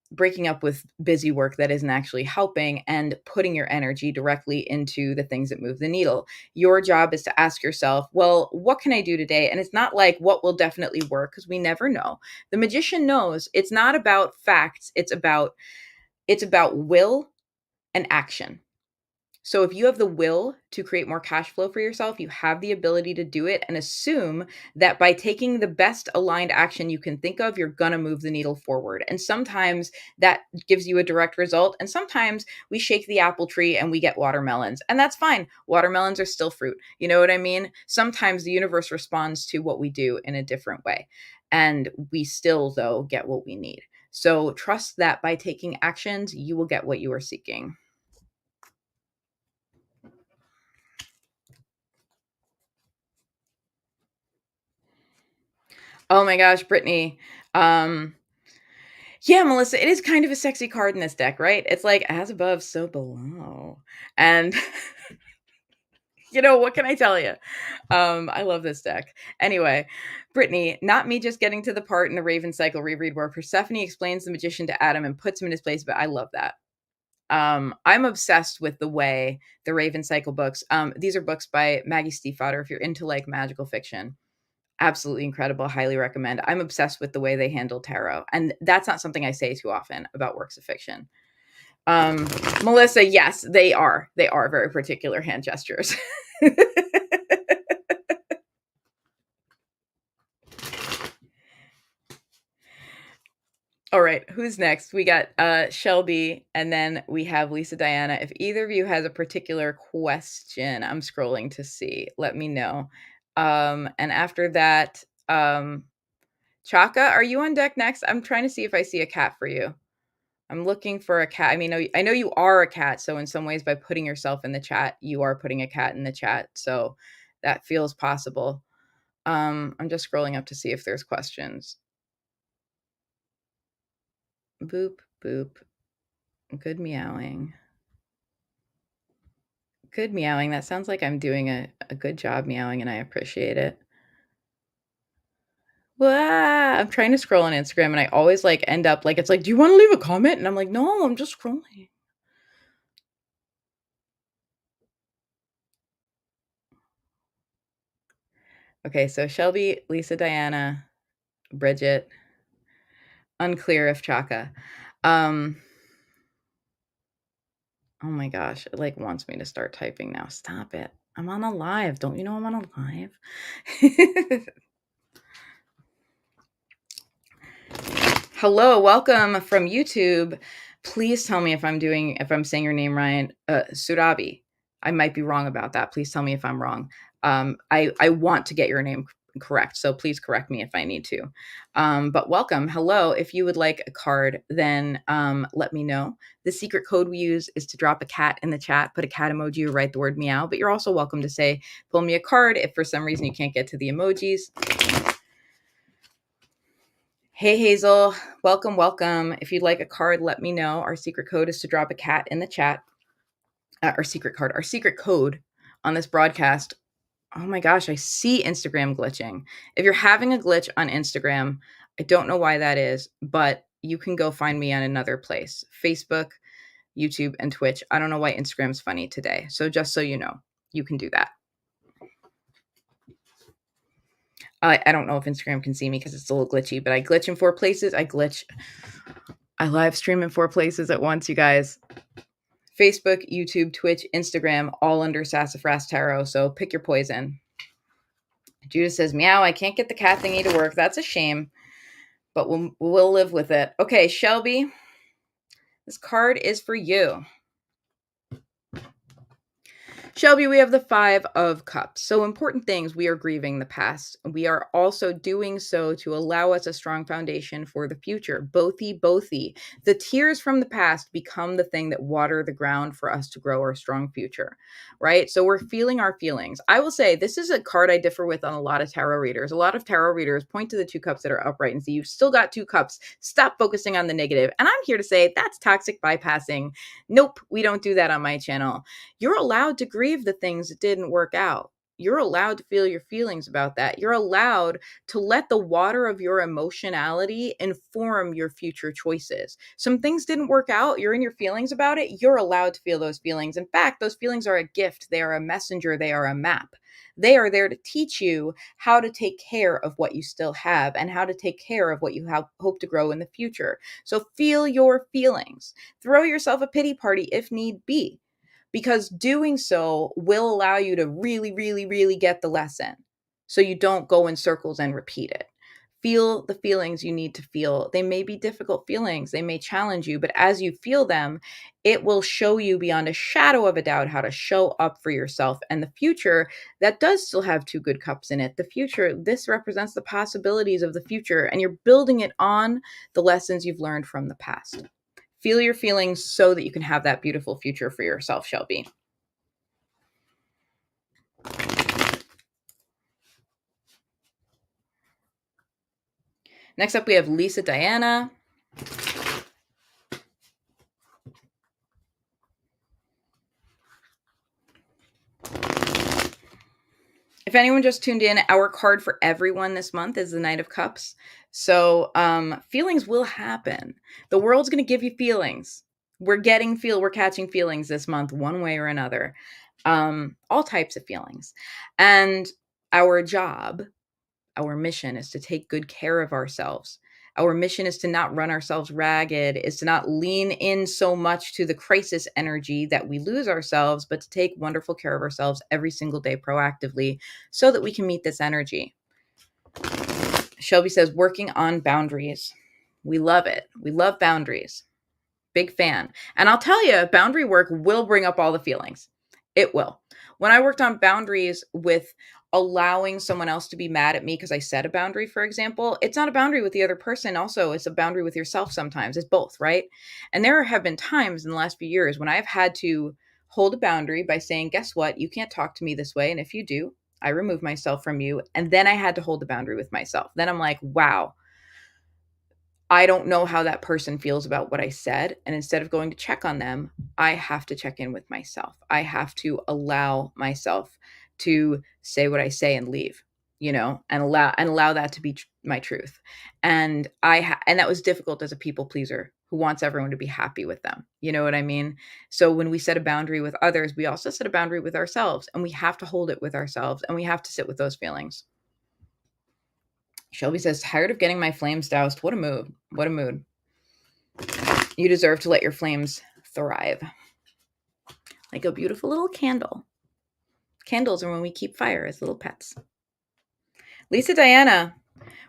Breaking up with busy work that isn't actually helping, and putting your energy directly into the things that move the needle. Your job is to ask yourself, well, what can I do today? And it's not like what will definitely work, because we never know. The magician knows. It's not about facts. It's about will and action. So if you have the will to create more cash flow for yourself, you have the ability to do it, and assume that by taking the best aligned action you can think of, you're going to move the needle forward. And sometimes that gives you a direct result. And sometimes we shake the apple tree and we get watermelons, and that's fine. Watermelons are still fruit. You know what I mean? Sometimes the universe responds to what we do in a different way, and we still, though, get what we need. So trust that by taking actions, you will get what you are seeking. Oh my gosh, Brittany. Yeah, Melissa, it is kind of a sexy card in this deck, right? It's like as above, so below. And what can I tell you? I love this deck. Anyway, Brittany, not me just getting to the part in the Raven Cycle reread where Persephone explains the magician to Adam and puts him in his place, but I love that. I'm obsessed with the way the Raven Cycle books. These are books by Maggie Stiefvater. If you're into like magical fiction, absolutely incredible. Highly recommend. I'm obsessed with the way they handle tarot, and that's not something I say too often about works of fiction. Melissa, yes, they are. They are very particular hand gestures. All right, who's next? We got Shelby, and then we have Lisa Diana. If either of you has a particular question, I'm scrolling to see. Let me know. And after that, Chaka, are you on deck next? I'm trying to see if I see a cat for you. I'm looking for a cat. I mean, I know you are a cat, so in some ways, by putting yourself in the chat, you are putting a cat in the chat. So that feels possible. I'm just scrolling up to see if there's questions. Boop, boop. Good meowing. Good meowing. That sounds like I'm doing a good job meowing, and I appreciate it. Wah! I'm trying to scroll on Instagram, and I always like end up like, it's like, do you want to leave a comment? And I'm like, no, I'm just scrolling. Okay, so Shelby, Lisa Diana, Bridget, unclear if Chaka. Oh my gosh, it like wants me to start typing now. Stop it. I'm on a live. Don't you know I'm on a live? Hello, welcome from YouTube. Please tell me if I'm saying your name right. Surabi. I might be wrong about that. Please tell me if I'm wrong. I want to get your name correct, so please correct me if I need to. But welcome. Hello. If you would like a card, then let me know. The secret code we use is to drop a cat in the chat, put a cat emoji, or write the word meow. But you're also welcome to say, pull me a card if for some reason you can't get to the emojis. Hey Hazel, welcome. If you'd like a card, let me know. Our secret code is to drop a cat in the chat. Our secret code on this broadcast. Oh my gosh, I see Instagram glitching. If you're having a glitch on Instagram, I don't know why that is, but you can go find me on another place. Facebook, YouTube, and Twitch. I don't know why Instagram's funny today. So just so you know, you can do that. I don't know if Instagram can see me because it's a little glitchy, but I glitch in 4 places. I live stream in 4 places at once, you guys. Facebook, YouTube, Twitch, Instagram, all under Sassafras Tarot. So pick your poison. Judah says, meow, I can't get the cat thingy to work. That's a shame, but we'll live with it. Okay, Shelby, This card is for you. Shelby, we have the Five of Cups. So, important things. We are grieving the past. We are also doing so to allow us a strong foundation for the future. Bothy, bothy. The tears from the past become the thing that water the ground for us to grow our strong future, right? So, we're feeling our feelings. I will say this is a card I differ with on a lot of tarot readers. A lot of tarot readers point to the two cups that are upright and say, you've still got two cups. Stop focusing on the negative. And I'm here to say that's toxic bypassing. Nope, we don't do that on my channel. You're allowed to grieve the things that didn't work out. You're allowed to feel your feelings about that. You're allowed to let the water of your emotionality inform your future choices. Some things didn't work out. You're in your feelings about it. You're allowed to feel those feelings. In fact, those feelings are a gift. They are a messenger. They are a map. They are there to teach you how to take care of what you still have and how to take care of what you hope to grow in the future. So feel your feelings. Throw yourself a pity party if need be, because doing so will allow you to really, really, really get the lesson so you don't go in circles and repeat it. Feel the feelings you need to feel. They may be difficult feelings, they may challenge you, but as you feel them, it will show you beyond a shadow of a doubt how to show up for yourself. And the future that does still have two good cups in it, the future, this represents the possibilities of the future, and you're building it on the lessons you've learned from the past. Feel your feelings so that you can have that beautiful future for yourself, Shelby. Next up, we have Lisa Diana. If anyone just tuned in, our card for everyone this month is the Knight of Cups. So feelings will happen. The world's going to give you feelings. We're catching feelings this month, one way or another. All types of feelings. And our job, our mission is to take good care of ourselves. Our mission is to not run ourselves ragged, is to not lean in so much to the crisis energy that we lose ourselves, but to take wonderful care of ourselves every single day proactively so that we can meet this energy. Shelby says, working on boundaries. We love it. We love boundaries. Big fan. And I'll tell you, boundary work will bring up all the feelings. It will. When I worked on boundaries with allowing someone else to be mad at me because I set a boundary, for example, it's not a boundary with the other person. Also, it's a boundary with yourself sometimes. It's both, right? And there have been times in the last few years when I've had to hold a boundary by saying, guess what? You can't talk to me this way. And if you do, I remove myself from you. And then I had to hold the boundary with myself. Then I'm like, wow, I don't know how that person feels about what I said. And instead of going to check on them, I have to check in with myself. I have to allow myself to say what I say and leave, and allow that to be my truth. And and that was difficult as a people pleaser who wants everyone to be happy with them. You know what I mean? So when we set a boundary with others, we also set a boundary with ourselves, and we have to hold it with ourselves, and we have to sit with those feelings. Shelby says, tired of getting my flames doused. What a mood. What a mood. You deserve to let your flames thrive. Like a beautiful little candle. Candles are when we keep fire as little pets. Lisa Diana,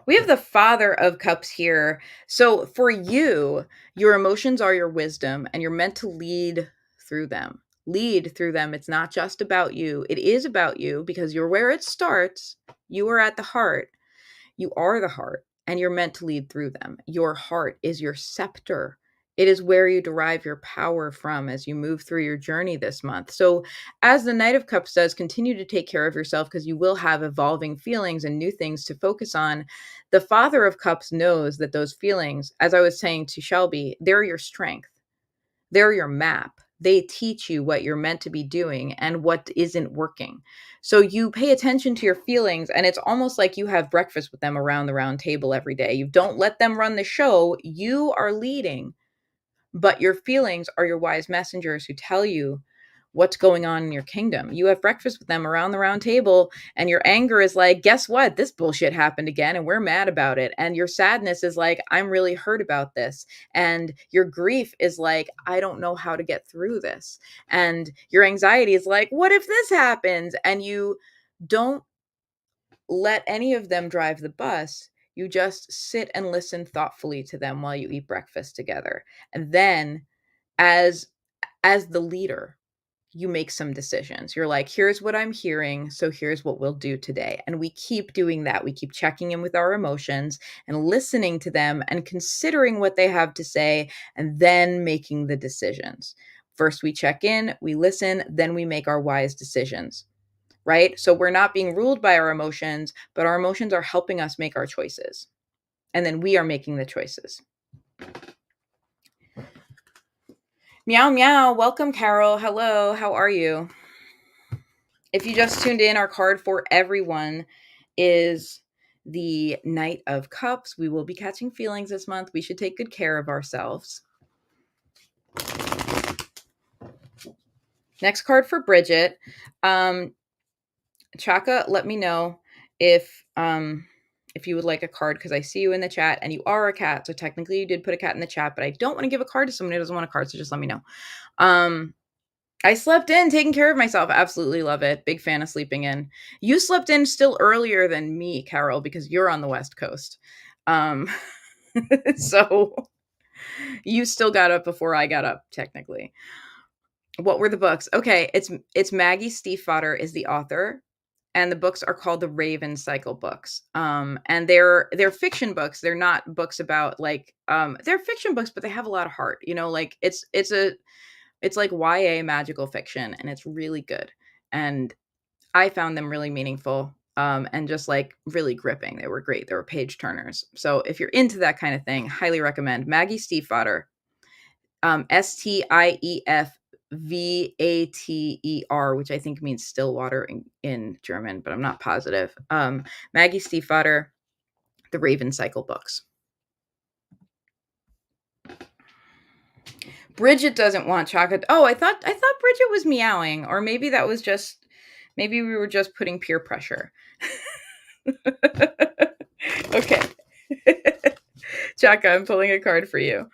we have the Father of Cups here. So for you, your emotions are your wisdom, and you're meant to lead through them. Lead through them. It's not just about you. It is about you because you're where it starts. You are at the heart. You are the heart, and you're meant to lead through them. Your heart is your scepter. It is where you derive your power from as you move through your journey this month. So, as the Knight of Cups does, continue to take care of yourself because you will have evolving feelings and new things to focus on. The Father of Cups knows that those feelings, as I was saying to Shelby, they're your strength. They're your map. They teach you what you're meant to be doing and what isn't working. So you pay attention to your feelings, and it's almost like you have breakfast with them around the round table every day. You don't let them run the show. You are leading, but your feelings are your wise messengers who tell you what's going on in your kingdom. You have breakfast with them around the round table, and your anger is like, guess what? This bullshit happened again, and we're mad about it. And your sadness is like, I'm really hurt about this. And your grief is like, I don't know how to get through this. And your anxiety is like, what if this happens? And you don't let any of them drive the bus. You just sit and listen thoughtfully to them while you eat breakfast together. And then as the leader, you make some decisions. You're like, here's what I'm hearing, so here's what we'll do today. And we keep doing that. We keep checking in with our emotions and listening to them and considering what they have to say and then making the decisions. First, we check in, we listen, then we make our wise decisions, right? So we're not being ruled by our emotions, but our emotions are helping us make our choices. And then we are making the choices. Meow, meow. Welcome, Carol. Hello. How are you? If you just tuned in, our card for everyone is the Knight of Cups. We will be catching feelings this month. We should take good care of ourselves. Next card for Bridget. Chaka, let me know if you would like a card, because I see you in the chat and you are a cat. So technically you did put a cat in the chat, but I don't want to give a card to someone who doesn't want a card. So just let me know. I slept in, taking care of myself. Absolutely love it. Big fan of sleeping in. You slept in still earlier than me, Carol, because you're on the West Coast. So you still got up before I got up, technically. What were the books? Okay, it's Maggie Stiefvater is the author, and the books are called the Raven Cycle books. And they're fiction books. They're not books about like they're fiction books, but they have a lot of heart. You know, like it's like YA magical fiction, and it's really good. And I found them really meaningful, and just like really gripping. They were great. They were page turners. So if you're into that kind of thing, highly recommend Maggie Stiefvater, Stiefvater, which I think means still water in German, but I'm not positive. Maggie Stiefvater, the Raven Cycle books. Bridget doesn't want chocolate. Oh, I thought Bridget was meowing, or maybe that was just, maybe we were just putting peer pressure. Okay. Chaka, I'm pulling a card for you.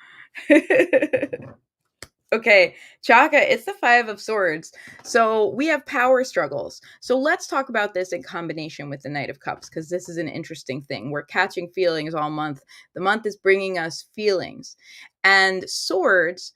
Okay, Chaka, it's the Five of Swords. So we have power struggles. So let's talk about this in combination with the Knight of Cups, because this is an interesting thing. We're catching feelings all month. The month is bringing us feelings. And swords,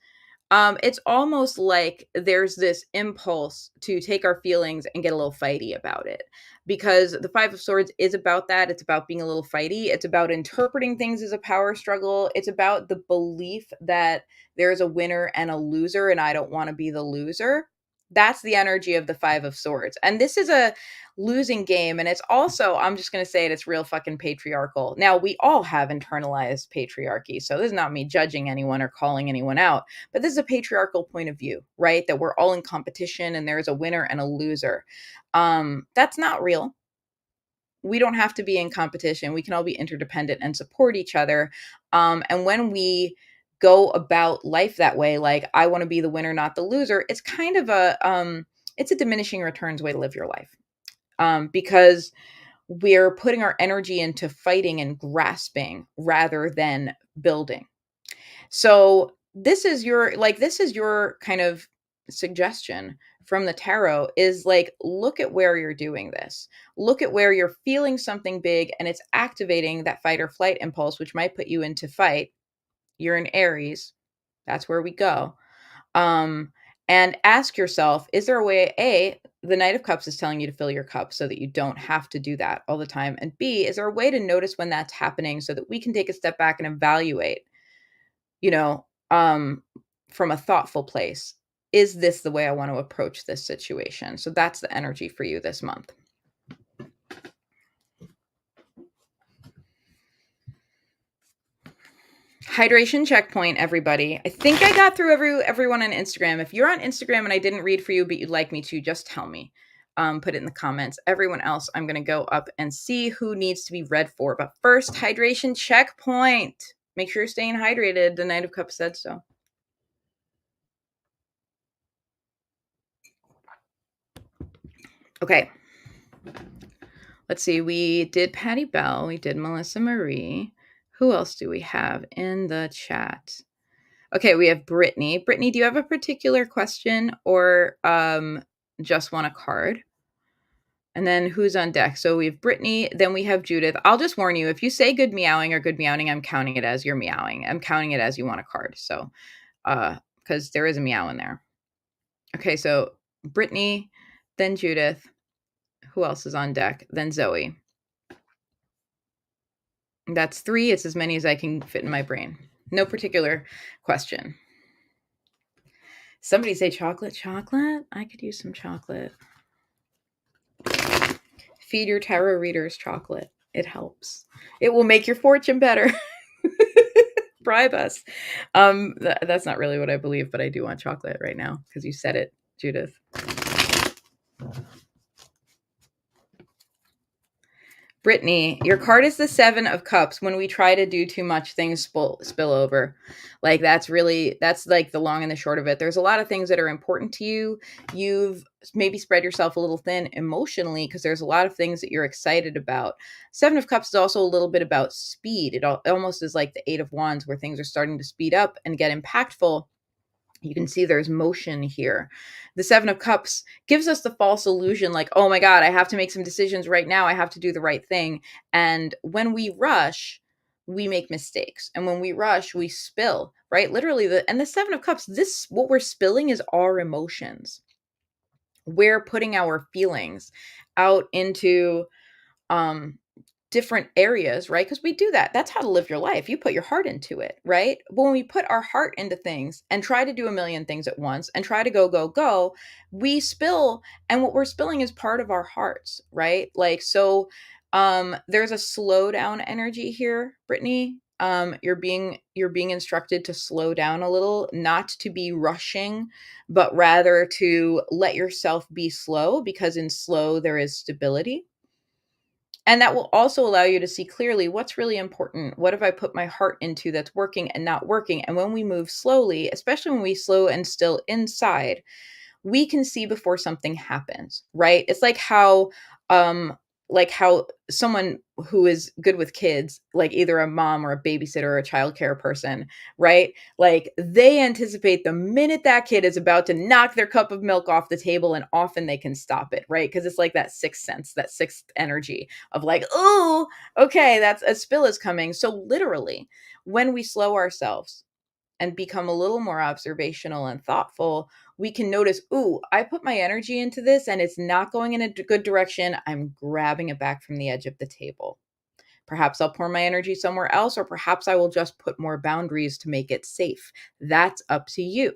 it's almost like there's this impulse to take our feelings and get a little fighty about it, because the Five of Swords is about that. It's about being a little fighty. It's about interpreting things as a power struggle. It's about the belief that there's a winner and a loser, and I don't want to be the loser. That's the energy of the Five of Swords. And this is a losing game. And it's also, I'm just going to say it, it's real fucking patriarchal. Now, we all have internalized patriarchy. So this is not me judging anyone or calling anyone out, but this is a patriarchal point of view, right? That we're all in competition and there's a winner and a loser. That's not real. We don't have to be in competition. We can all be interdependent and support each other. And when we go about life that way, like I want to be the winner, not the loser, it's kind of it's a diminishing returns way to live your life. Because we're putting our energy into fighting and grasping rather than building. So this is your kind of suggestion from the tarot, is like, look at where you're doing this. Look at where you're feeling something big and it's activating that fight or flight impulse, which might put you into fight. You're in Aries. That's where we go. And ask yourself, is there a way, the Knight of Cups is telling you to fill your cup so that you don't have to do that all the time. And B, is there a way to notice when that's happening so that we can take a step back and evaluate, you know, from a thoughtful place? Is this the way I want to approach this situation? So that's the energy for you this month. Hydration checkpoint, everybody. I think I got through everyone on Instagram. If you're on Instagram and I didn't read for you, but you'd like me to, just tell me. Put it in the comments. Everyone else, I'm going to go up and see who needs to be read for. But first, hydration checkpoint. Make sure you're staying hydrated. The Knight of Cups said so. Okay. Let's see. We did Patty Bell. We did Melissa Marie. Who else do we have in the chat? Okay, we have Brittany. Brittany, do you have a particular question or just want a card? And then who's on deck? So we have Brittany, then we have Judith. I'll just warn you, if you say good meowing or good meowing, I'm counting it as you're meowing. I'm counting it as you want a card. So because there is a meow in there. Okay, so Brittany, then Judith. Who else is on deck? Then Zoe. That's 3. It's as many as I can fit in my brain. No particular question. Somebody say chocolate. Chocolate? I could use some chocolate. Feed your tarot readers chocolate. It helps. It will make your fortune better. Bribe us. That's not really what I believe, but I do want chocolate right now because you said it, Judith. Brittany, your card is the 7 of Cups. When we try to do too much, things spill over. Like that's like the long and the short of it. There's a lot of things that are important to you. You've maybe spread yourself a little thin emotionally because there's a lot of things that you're excited about. 7 of Cups is also a little bit about speed. It almost is like the 8 of Wands where things are starting to speed up and get impactful. You can see there's motion here. The 7 of Cups gives us the false illusion like, oh my God, I have to make some decisions right now. I have to do the right thing. And when we rush, we make mistakes. And when we rush, we spill, right? Literally, the 7 of Cups, what we're spilling is our emotions. We're putting our feelings out into different areas, right? Because we do that. That's how to live your life. You put your heart into it, right? But when we put our heart into things and try to do a million things at once and try to go, we spill. And what we're spilling is part of our hearts, right? Like, so there's a slow down energy here, Brittany. You're being instructed to slow down a little, not to be rushing, but rather to let yourself be slow, because in slow there is stability. And that will also allow you to see clearly what's really important. What have I put my heart into that's working and not working? And when we move slowly, especially when we slow and still inside, we can see before something happens, right? It's like how someone who is good with kids, like either a mom or a babysitter or a childcare person, right? Like they anticipate the minute that kid is about to knock their cup of milk off the table, and often they can stop it, right? Because it's like that sixth sense, that sixth energy of like, oh, okay, that's a spill is coming. So literally, when we slow ourselves and become a little more observational and thoughtful, we can notice, ooh, I put my energy into this and it's not going in a good direction. I'm grabbing it back from the edge of the table. Perhaps I'll pour my energy somewhere else, or perhaps I will just put more boundaries to make it safe. That's up to you.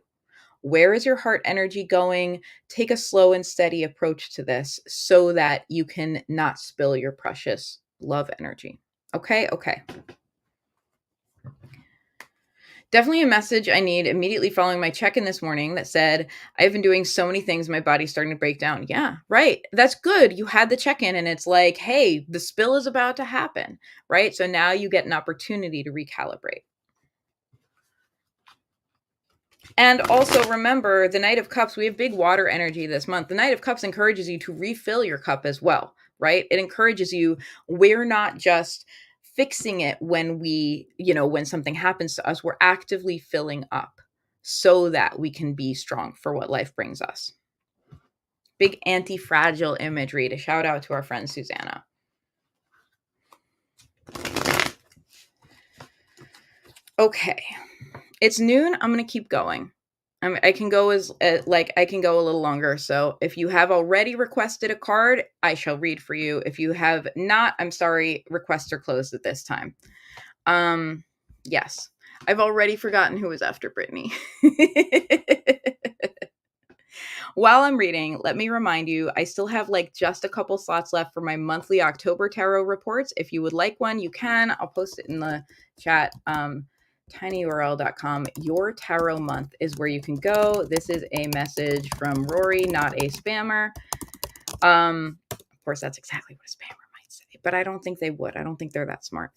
Where is your heart energy going? Take a slow and steady approach to this so that you can not spill your precious love energy. Okay. Definitely a message I need immediately following my check-in this morning that said, I've been doing so many things, my body's starting to break down. Yeah, right. That's good. You had the check-in and it's like, hey, the spill is about to happen, right? So now you get an opportunity to recalibrate. And also remember, the Knight of Cups, we have big water energy this month. The Knight of Cups encourages you to refill your cup as well, right? It encourages you, we're not just fixing it when when something happens to us, we're actively filling up so that we can be strong for what life brings us. Big anti-fragile imagery to shout out to our friend Susanna. Okay, it's noon. I'm going to keep going. I can go I can go a little longer. So if you have already requested a card, I shall read for you. If you have not, I'm sorry, requests are closed at this time. Yes, I've already forgotten who was after Brittany. While I'm reading, let me remind you, I still have like just a couple slots left for my monthly October tarot reports. If you would like one, you can. I'll post it in the chat. tinyurl.com. Your tarot month is where you can go. This is a message from Rory, not a spammer. Of course, that's exactly what a spammer might say, but I don't think they would. I don't think they're that smart.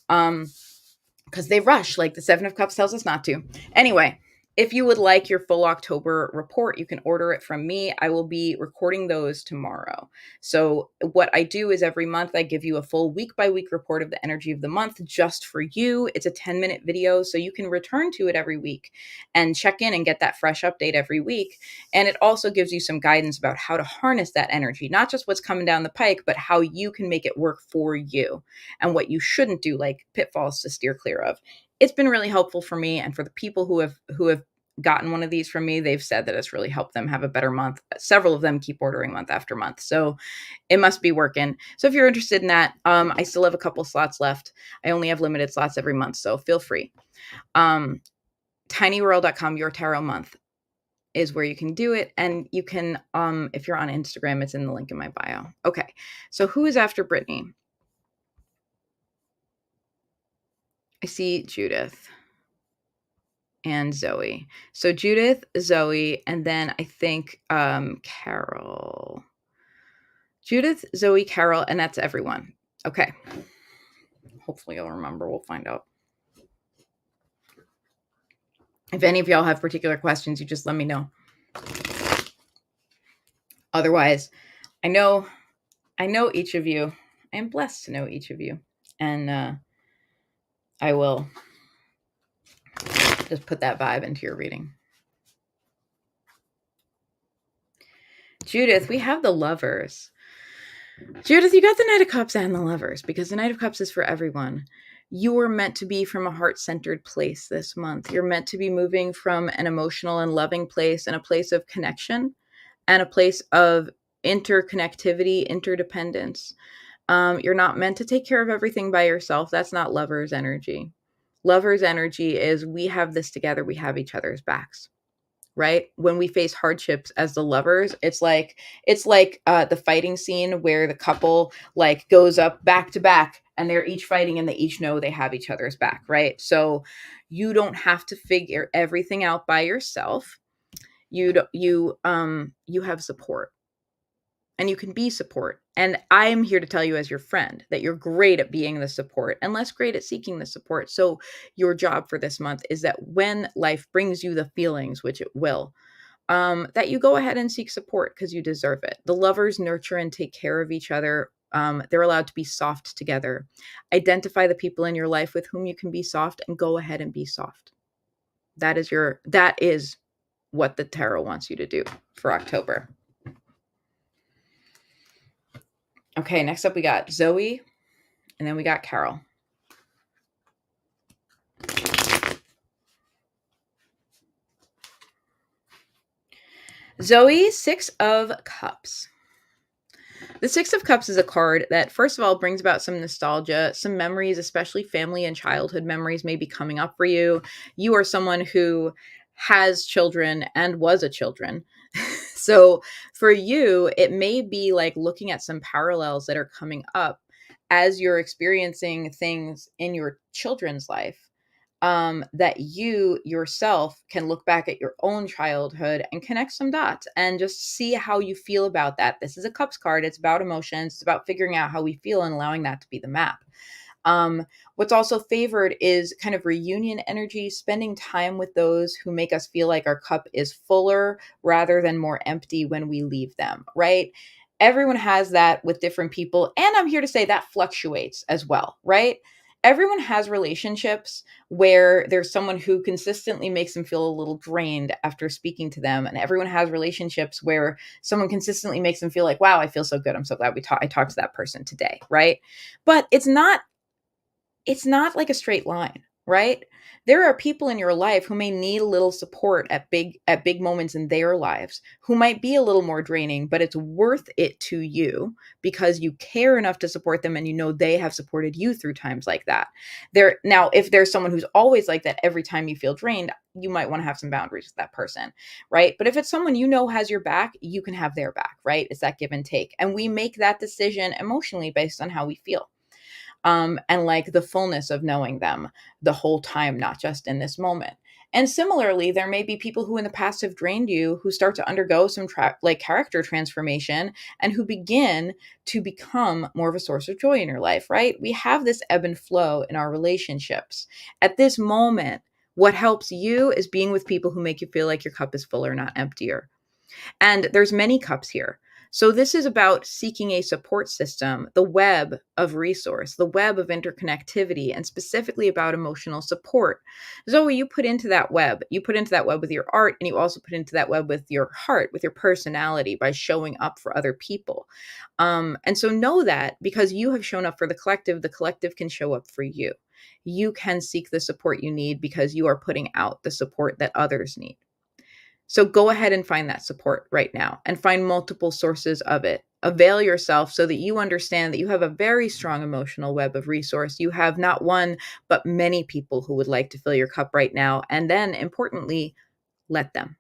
Because they rush, like the 7 of Cups tells us not to. Anyway, if you would like your full October report, you can order it from me. I will be recording those tomorrow. So what I do is every month I give you a full week-by-week report of the energy of the month just for you. It's a 10-minute video, so you can return to it every week and check in and get that fresh update every week. And it also gives you some guidance about how to harness that energy, not just what's coming down the pike, but how you can make it work for you and what you shouldn't do, like pitfalls to steer clear of. It's been really helpful for me and for the people who have gotten one of these from me, they've said that it's really helped them have a better month. Several of them keep ordering month after month. So it must be working. So if you're interested in that, I still have a couple slots left. I only have limited slots every month, so feel free. tinyworld.com, your tarot month is where you can do it. And you can, if you're on Instagram, it's in the link in my bio. Okay. So who is after Brittany? I see Judith and Zoe. So Judith, Zoe, and then I think Carol. Judith, Zoe, Carol, and that's everyone. Okay. Hopefully you'll remember. We'll find out. If any of y'all have particular questions, you just let me know. Otherwise, I know each of you. I am blessed to know each of you. And I will just put that vibe into your reading. Judith, we have the Lovers. Judith, you got the Knight of Cups and the Lovers, because the Knight of Cups is for everyone. You are meant to be from a heart-centered place this month. You're meant to be moving from an emotional and loving place and a place of connection and a place of interconnectivity, interdependence. You're not meant to take care of everything by yourself. That's not Lover's energy. Lover's energy is we have this together. We have each other's backs. Right? When we face hardships as the Lovers, it's like the fighting scene where the couple like goes up back to back and they're each fighting and they each know they have each other's back, right? So you don't have to figure everything out by yourself. You have support. And you can be support. And I am here to tell you as your friend that you're great at being the support and less great at seeking the support. So your job for this month is that when life brings you the feelings, which it will, that you go ahead and seek support because you deserve it. The Lovers nurture and take care of each other. They're allowed to be soft together. Identify the people in your life with whom you can be soft and go ahead and be soft. That is what the tarot wants you to do for October. Okay, next up we got Zoe, and then we got Carol. Zoe, Six of Cups. The Six of Cups is a card that, first of all, brings about some nostalgia, some memories, especially family and childhood memories may be coming up for you. You are someone who has children and was a children. So for you, it may be like looking at some parallels that are coming up as you're experiencing things in your children's life. That you yourself can look back at your own childhood and connect some dots and just see how you feel about that. This is a Cups card. It's about emotions. It's about figuring out how we feel and allowing that to be the map. What's also favored is kind of reunion energy, spending time with those who make us feel like our cup is fuller rather than more empty when we leave them, right? Everyone has that with different people. And I'm here to say that fluctuates as well, right? Everyone has relationships where there's someone who consistently makes them feel a little drained after speaking to them. And everyone has relationships where someone consistently makes them feel like, wow, I feel so good. I'm so glad I talked to that person today. Right. But it's not like a straight line, right? There are people in your life who may need a little support at big moments in their lives, who might be a little more draining, but it's worth it to you because you care enough to support them and you know they have supported you through times like that. Now, if there's someone who's always like that every time you feel drained, you might want to have some boundaries with that person, right? But if it's someone you know has your back, you can have their back, right? It's that give and take. And we make that decision emotionally based on how we feel. And like the fullness of knowing them the whole time, not just in this moment. And similarly, there may be people who in the past have drained you who start to undergo some like character transformation and who begin to become more of a source of joy in your life, right? We have this ebb and flow in our relationships. At this moment, what helps you is being with people who make you feel like your cup is fuller, not emptier. And there's many cups here. So this is about seeking a support system, the web of resource, the web of interconnectivity, and specifically about emotional support. Zoe, you put into that web. You put into that web with your art, and you also put into that web with your heart, with your personality, by showing up for other people. And so know that because you have shown up for the collective can show up for you. You can seek the support you need because you are putting out the support that others need. So go ahead and find that support right now and find multiple sources of it. Avail yourself so that you understand that you have a very strong emotional web of resource. You have not one, but many people who would like to fill your cup right now. And then importantly, let them.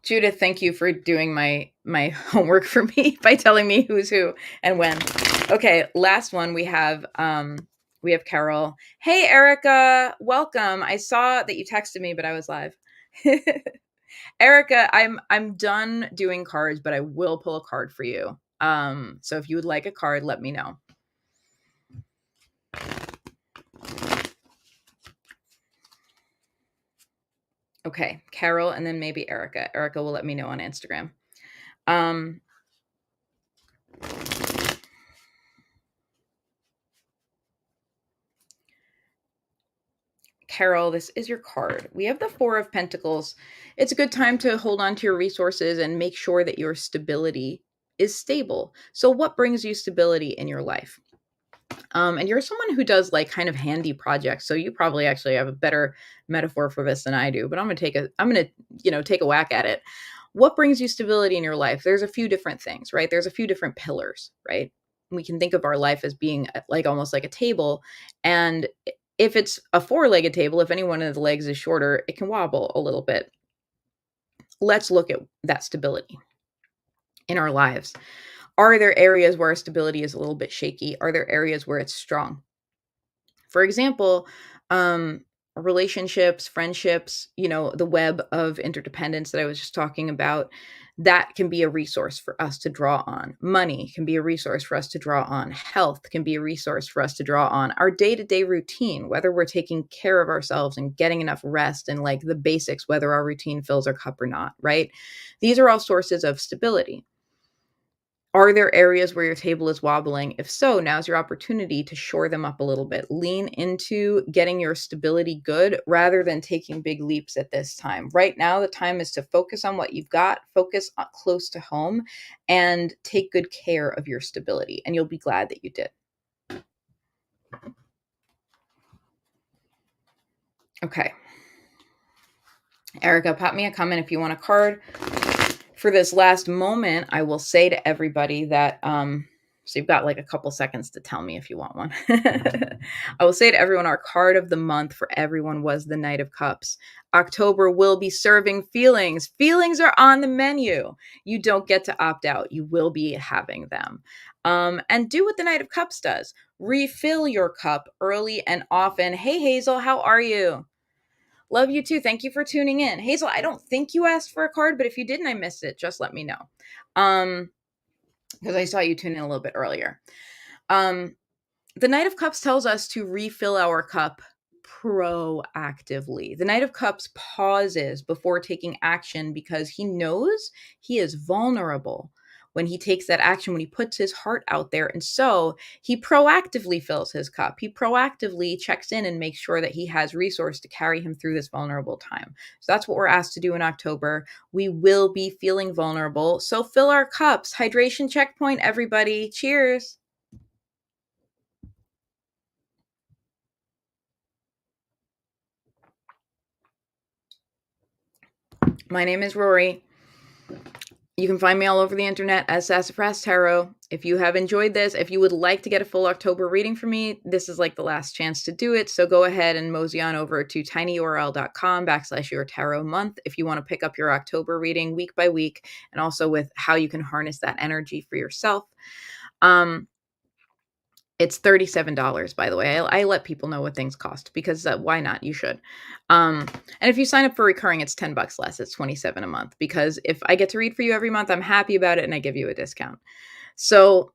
Judith, thank you for doing my homework for me by telling me who's who and when. Okay, last one we have Carol. Hey Erica, welcome. I saw that you texted me, but I was live. Erica, I'm done doing cards, but I will pull a card for you. So if you would like a card, let me know. Okay, Carol, and then maybe Erica. Erica will let me know on Instagram. Carol, this is your card. We have the Four of Pentacles. It's a good time to hold on to your resources and make sure that your stability is stable. So, what brings you stability in your life? And you're someone who does like kind of handy projects, so you probably actually have a better metaphor for this than I do. But I'm gonna take a whack at it. What brings you stability in your life? There's a few different things, right? There's a few different pillars, right? We can think of our life as being like almost like a table, and if it's a four-legged table, if any one of the legs is shorter, it can wobble a little bit. Let's look at that stability in our lives. Are there areas where our stability is a little bit shaky? Are there areas where it's strong? For example, relationships, friendships, the web of interdependence that I was just talking about, that can be a resource for us to draw on. Money can be a resource for us to draw on. Health can be a resource for us to draw on. Our day-to-day routine, whether we're taking care of ourselves and getting enough rest and like the basics, whether our routine fills our cup or not, right? These are all sources of stability. Are there areas where your table is wobbling? If so, now's your opportunity to shore them up a little bit. Lean into getting your stability good rather than taking big leaps at this time. Right now, the time is to focus on what you've got, focus close to home, and take good care of your stability. And you'll be glad that you did. Okay. Erica, pop me a comment if you want a card. For this last moment, I will say to everybody that, so you've got like a couple seconds to tell me if you want one. I will say to everyone, our card of the month for everyone was the Knight of Cups. October will be serving feelings. Feelings are on the menu. You don't get to opt out. You will be having them. And do what the Knight of Cups does. Refill your cup early and often. Hey, Hazel, how are you? Love you too. Thank you for tuning in. Hazel, I don't think you asked for a card, but if you didn't, I missed it. Just let me know. Because I saw you tune in a little bit earlier. The Knight of Cups tells us to refill our cup proactively. The Knight of Cups pauses before taking action because he knows he is vulnerable when he takes that action, when he puts his heart out there. And so he proactively fills his cup. He proactively checks in and makes sure that he has resource to carry him through this vulnerable time. So that's what we're asked to do in October. We will be feeling vulnerable. So fill our cups. Hydration checkpoint, everybody. Cheers. My name is Rory. You can find me all over the internet as Sassafras Tarot. If you have enjoyed this, if you would like to get a full October reading from me, this is like the last chance to do it. So go ahead and mosey on over to tinyurl.com/your tarot month if you want to pick up your October reading week by week, and also with how you can harness that energy for yourself. It's $37, by the way. I let people know what things cost because why not? You should. And if you sign up for recurring, it's $10 less. It's $27 a month because if I get to read for you every month, I'm happy about it and I give you a discount. So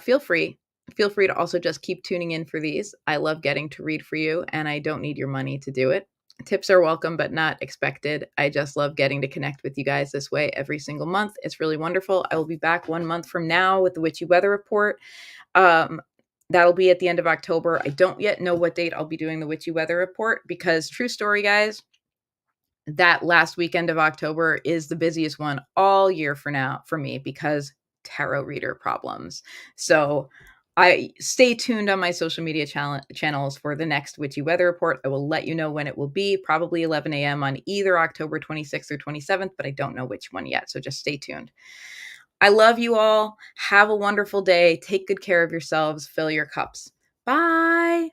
feel free. Feel free to also just keep tuning in for these. I love getting to read for you and I don't need your money to do it. Tips are welcome, but not expected. I just love getting to connect with you guys this way every single month. It's really wonderful. I will be back 1 month from now with the Witchy Weather Report. That'll be at the end of October. I don't yet know what date I'll be doing the Witchy Weather Report because true story, guys, that last weekend of October is the busiest one all year for me because tarot reader problems. So I stay tuned on my social media channels for the next Witchy Weather Report. I will let you know when it will be, probably 11 a.m. on either October 26th or 27th, but I don't know which one yet. So just stay tuned. I love you all. Have a wonderful day. Take good care of yourselves. Fill your cups. Bye.